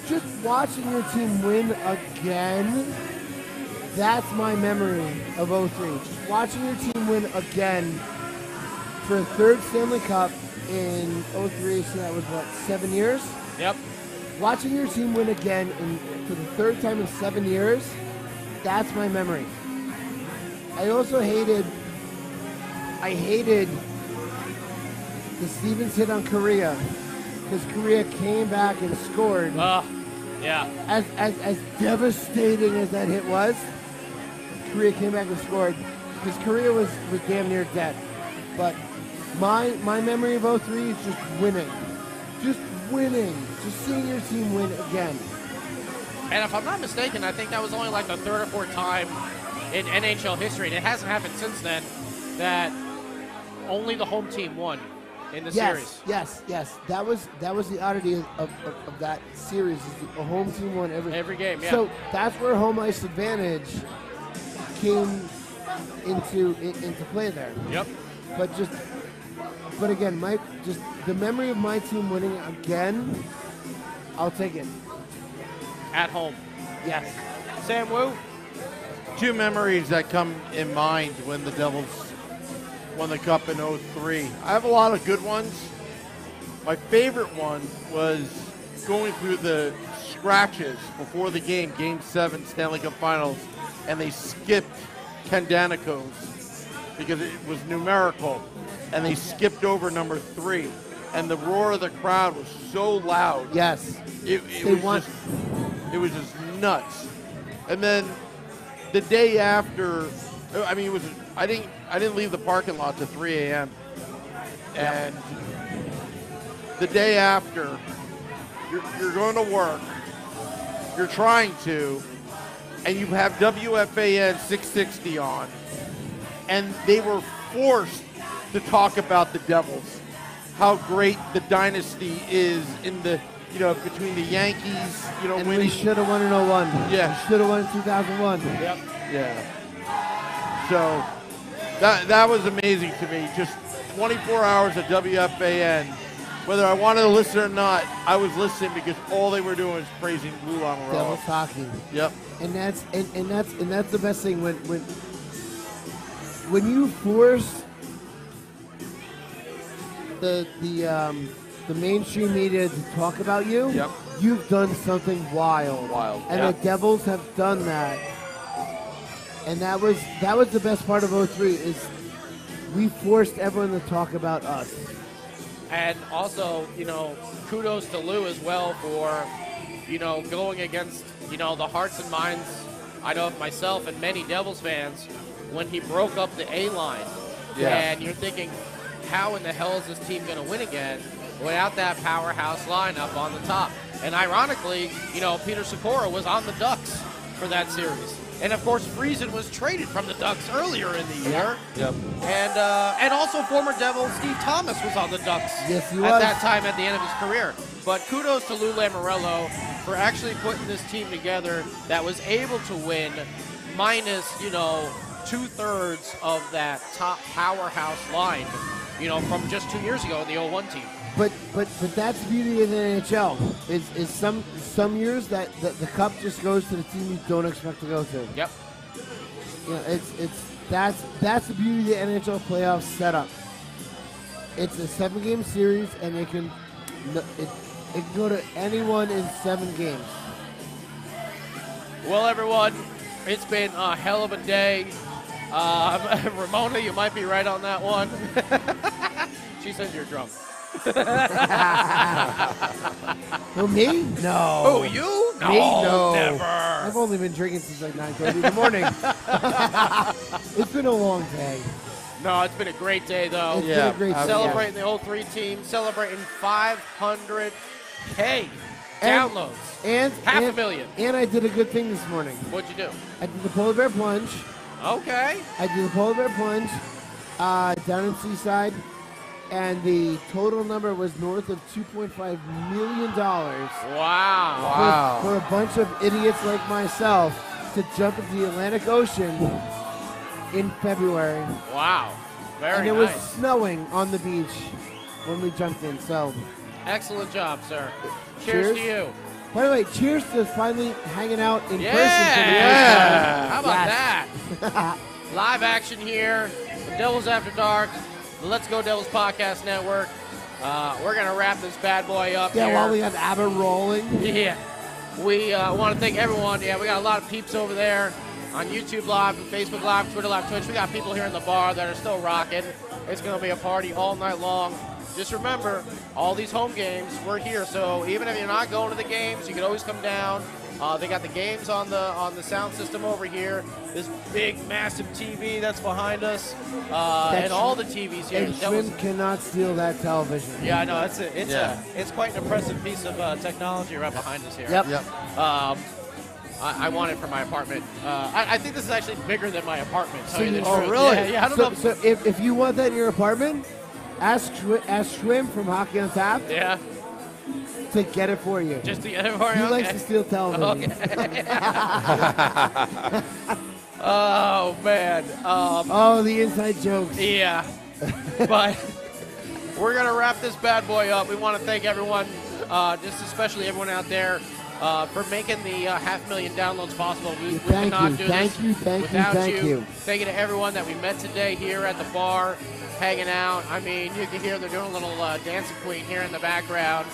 Speaker 4: just watching your team win again. That's my memory of 03. Just watching your team win again for a 3rd Stanley Cup in 03, so that was, 7 years?
Speaker 3: Yep.
Speaker 4: Watching your team win again for the 3rd time in 7 years, that's my memory. I also hated the Stevens hit on Korea, because Korea came back and scored.
Speaker 3: Yeah.
Speaker 4: As devastating as that hit was, Korea came back and scored, because Korea was damn near dead. But my memory of 03 is just winning. Just winning. Just seeing your team win again.
Speaker 3: And if I'm not mistaken, I think that was only like the 3rd or 4th time in NHL history, and it hasn't happened since then, that only the home team won in the series.
Speaker 4: Yes. That was the oddity of that series. Is the home team won every game. Yeah. So that's where home ice advantage came into play there.
Speaker 3: Yep.
Speaker 4: But again, the memory of my team winning again, I'll take it.
Speaker 3: At home.
Speaker 4: Yes.
Speaker 3: Sam Wu?
Speaker 2: 2 memories that come in mind when the Devils won the Cup in '03. I have a lot of good ones. My favorite one was going through the scratches before the game, Game 7 Stanley Cup Finals, and they skipped Ken Danico's because it was numerical, and they skipped over number 3. And the roar of the crowd was so loud.
Speaker 4: Yes.
Speaker 2: It was just nuts. And then the day after, I mean, I didn't leave the parking lot till 3 a.m. And the day after, you're going to work, you're trying to, and you have WFAN 660 on, and they were forced to talk about the Devils, how great the dynasty is in the, between the Yankees,
Speaker 4: and
Speaker 2: winning.
Speaker 4: we should have won in 01.
Speaker 2: Yeah.
Speaker 4: Should have won in 2001.
Speaker 2: Yep. Yeah. So that was amazing to me. Just 24 hours of WFAN. Whether I wanted to listen or not, I was listening because all they were doing was praising Lou Lamoriello.
Speaker 4: Devils hockey.
Speaker 2: Yep.
Speaker 4: And that's the best thing when you force the mainstream media to talk about you.
Speaker 2: Yep.
Speaker 4: You've done something wild. And
Speaker 2: Yep.
Speaker 4: the Devils have done that. And that was the best part of 03 is we forced everyone to talk about us.
Speaker 3: And also, kudos to Lou as well for, going against, the hearts and minds, I know of myself and many Devils fans, when he broke up the A-line.
Speaker 2: Yeah.
Speaker 3: And you're thinking, how in the hell is this team going to win again without that powerhouse lineup on the top? And ironically, Peter Sikora was on the Ducks for that series. And, of course, Friesen was traded from the Ducks earlier in the year.
Speaker 2: Yep.
Speaker 3: And also former Devil Steve Thomas was on the Ducks
Speaker 4: Yes, he
Speaker 3: at
Speaker 4: was.
Speaker 3: that time at the end of his career. But kudos to Lou Lamoriello for actually putting this team together that was able to win minus, 2/3 of that top powerhouse line, from just 2 years ago in the 01 team.
Speaker 4: But that's the beauty of the NHL is some years that the cup just goes to the team you don't expect to go to.
Speaker 3: Yep.
Speaker 4: That's the beauty of the NHL playoff setup. It's a 7-game series, and it can go to anyone in 7 games.
Speaker 3: Well, everyone, it's been a hell of a day. Ramona, you might be right on that one. She says you're drunk.
Speaker 4: Who, me? No.
Speaker 3: Oh, you? No,
Speaker 4: Me? No.
Speaker 3: never.
Speaker 4: I've only been drinking since like 9:30 in the morning. It's been a long day.
Speaker 3: No, it's been a great day, though.
Speaker 4: It's been a great day.
Speaker 3: Celebrating the 03 team, celebrating 500K downloads.
Speaker 4: And
Speaker 3: Half a million.
Speaker 4: And I did a good thing this morning.
Speaker 3: What'd you do?
Speaker 4: I did the polar bear plunge.
Speaker 3: Okay.
Speaker 4: I did the polar bear plunge down in Seaside, and the total number was north of $2.5 million.
Speaker 3: Wow.
Speaker 4: For a bunch of idiots like myself to jump into the Atlantic Ocean in February.
Speaker 3: Wow. Very
Speaker 4: And it
Speaker 3: nice.
Speaker 4: was snowing on the beach when we jumped in. So,
Speaker 3: Excellent job, sir. Cheers to you.
Speaker 4: by the way, cheers to finally hanging out in
Speaker 3: Yeah.
Speaker 4: person for the first time.
Speaker 3: How about
Speaker 4: Yes.
Speaker 3: that? Live action here. The Devils After Dark. The Let's Go Devils Podcast Network. We're going to wrap this bad boy up
Speaker 4: Yeah,
Speaker 3: here.
Speaker 4: while we have ABBA rolling.
Speaker 3: Yeah. We want to thank everyone. Yeah, we got a lot of peeps over there on YouTube Live, and Facebook Live, Twitter Live, Twitch. We got people here in the bar that are still rocking. It's going to be a party all night long. Just remember, all these home games, we're here. So even if you're not going to the games, you can always come down. They got the games on the sound system over here. This big, massive TV that's behind us, and all the TVs here.
Speaker 4: And
Speaker 3: Devils-
Speaker 4: Schwinn cannot steal that television.
Speaker 3: yeah, I know. It's quite an impressive piece of technology right behind us here.
Speaker 4: Yep.
Speaker 3: I want it for my apartment. I think this is actually bigger than my apartment. to tell you the
Speaker 4: Oh,
Speaker 3: truth.
Speaker 2: really?
Speaker 3: Yeah, I don't know.
Speaker 4: So if you want that in your apartment, ask Schwinn from Hockey on Tap
Speaker 3: Yeah,
Speaker 4: to get it for you.
Speaker 3: just to get it for
Speaker 4: He
Speaker 3: you.
Speaker 4: likes
Speaker 3: Okay.
Speaker 4: to steal television.
Speaker 3: Oh man.
Speaker 4: Oh, the inside jokes.
Speaker 3: Yeah. But we're gonna wrap this bad boy up. We want to thank everyone, just especially everyone out there, for making the 500,000 downloads possible. We
Speaker 4: Thank
Speaker 3: could not
Speaker 4: you,
Speaker 3: do
Speaker 4: thank
Speaker 3: this
Speaker 4: you, thank you,
Speaker 3: without
Speaker 4: thank you.
Speaker 3: Thank you to everyone that we met today here at the bar. hanging out. I mean, you can hear they're doing a little dancing queen here in the background.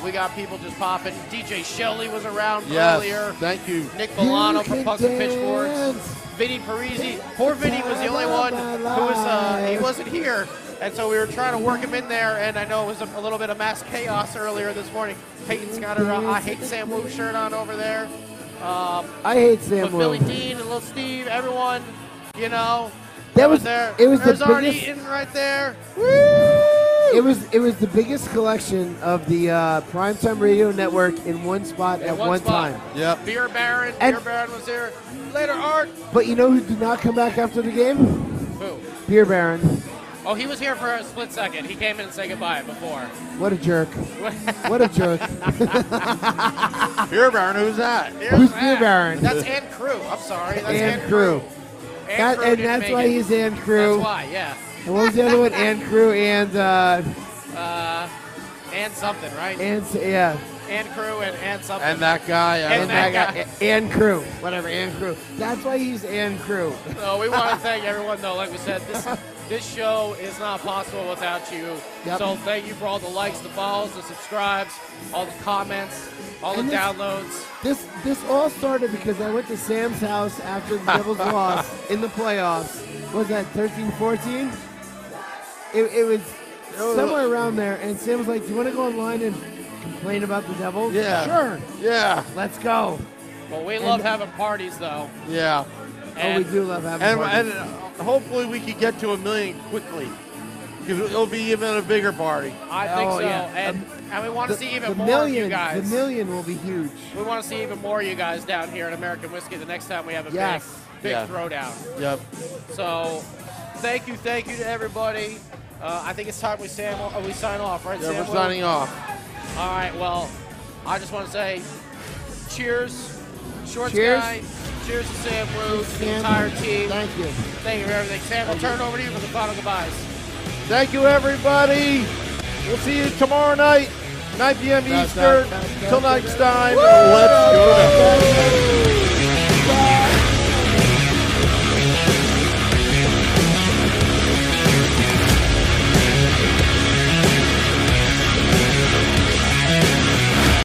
Speaker 3: We got people just popping. DJ Shelley was around earlier.
Speaker 2: Thank you.
Speaker 3: Nick Milano from Pucks and Pitchforks. Vinny Parisi. Poor Vinny was the only one who was, he wasn't here. And so we were trying to work him in there, and I know it was a little bit of mass chaos earlier this morning. Peyton's got her I Hate Sam Wu shirt on over there.
Speaker 4: I hate Sam Wu.
Speaker 3: Billy Dean and Little Steve, everyone, you know,
Speaker 4: that was
Speaker 3: there.
Speaker 4: It was
Speaker 3: There's
Speaker 4: the
Speaker 3: Art
Speaker 4: biggest.
Speaker 3: Eaton right there.
Speaker 4: It was the biggest collection of the Primetime Radio Network in one spot at one
Speaker 3: spot.
Speaker 4: time.
Speaker 2: Yep.
Speaker 3: Beer Baron was here. Later, Art.
Speaker 4: But you know who did not come back after the game?
Speaker 3: Who?
Speaker 4: Beer Baron.
Speaker 3: Oh, he was here for a split second. He came in and said goodbye before.
Speaker 4: What a jerk. What a jerk.
Speaker 2: Beer Baron, who's that?
Speaker 4: Who's Beer Baron?
Speaker 3: That's Ann Crew. I'm sorry. That's
Speaker 4: Ann Crew.
Speaker 3: Ann Crew didn't
Speaker 4: that's
Speaker 3: make
Speaker 4: why
Speaker 3: it.
Speaker 4: he's Ann Crew.
Speaker 3: That's why, yeah.
Speaker 4: And what was the other one? Ann Crew and
Speaker 3: And something, right?
Speaker 4: yeah.
Speaker 3: And Crew and something.
Speaker 2: And that guy.
Speaker 3: And that guy.
Speaker 4: Ann Crew. Whatever, Ann Crew. That's why he's Ann Crew.
Speaker 3: So we want to thank everyone, though. Like we said, this show is not possible without you.
Speaker 4: Yep.
Speaker 3: So thank you for all the likes, the follows, the subscribes, all the comments, all the downloads.
Speaker 4: This all started because I went to Sam's house after the Devils lost in the playoffs. What was that, 13-14? It was somewhere around there, and Sam was like, do you want to go online and complain about the Devils?
Speaker 2: Yeah.
Speaker 4: Sure.
Speaker 2: Yeah.
Speaker 4: Let's go.
Speaker 3: Well, we love having parties, though.
Speaker 2: Yeah.
Speaker 3: And
Speaker 4: we do love having parties.
Speaker 2: And hopefully we can get to 1 million quickly. Because it'll be even a bigger party.
Speaker 3: I think so.
Speaker 4: Yeah.
Speaker 3: And we want to see even more of
Speaker 4: million,
Speaker 3: you guys.
Speaker 4: The million will be huge.
Speaker 3: We want to see even more of you guys down here at American Whiskey the next time we have a big throwdown.
Speaker 2: Yep.
Speaker 3: So thank you to everybody. I think it's time we sign off, right, Sam?
Speaker 2: Yeah, we're signing off.
Speaker 3: All right, well, I just want to say cheers. Shorts
Speaker 4: Cheers.
Speaker 3: guy. Cheers to Sam Wu, to the entire team.
Speaker 4: Thank you.
Speaker 3: Thank you for everything. Sam, we'll turn it over to you for the final goodbyes.
Speaker 2: Thank you, everybody. We'll see you tomorrow night, 9 p.m. Eastern. Till next time, let's go.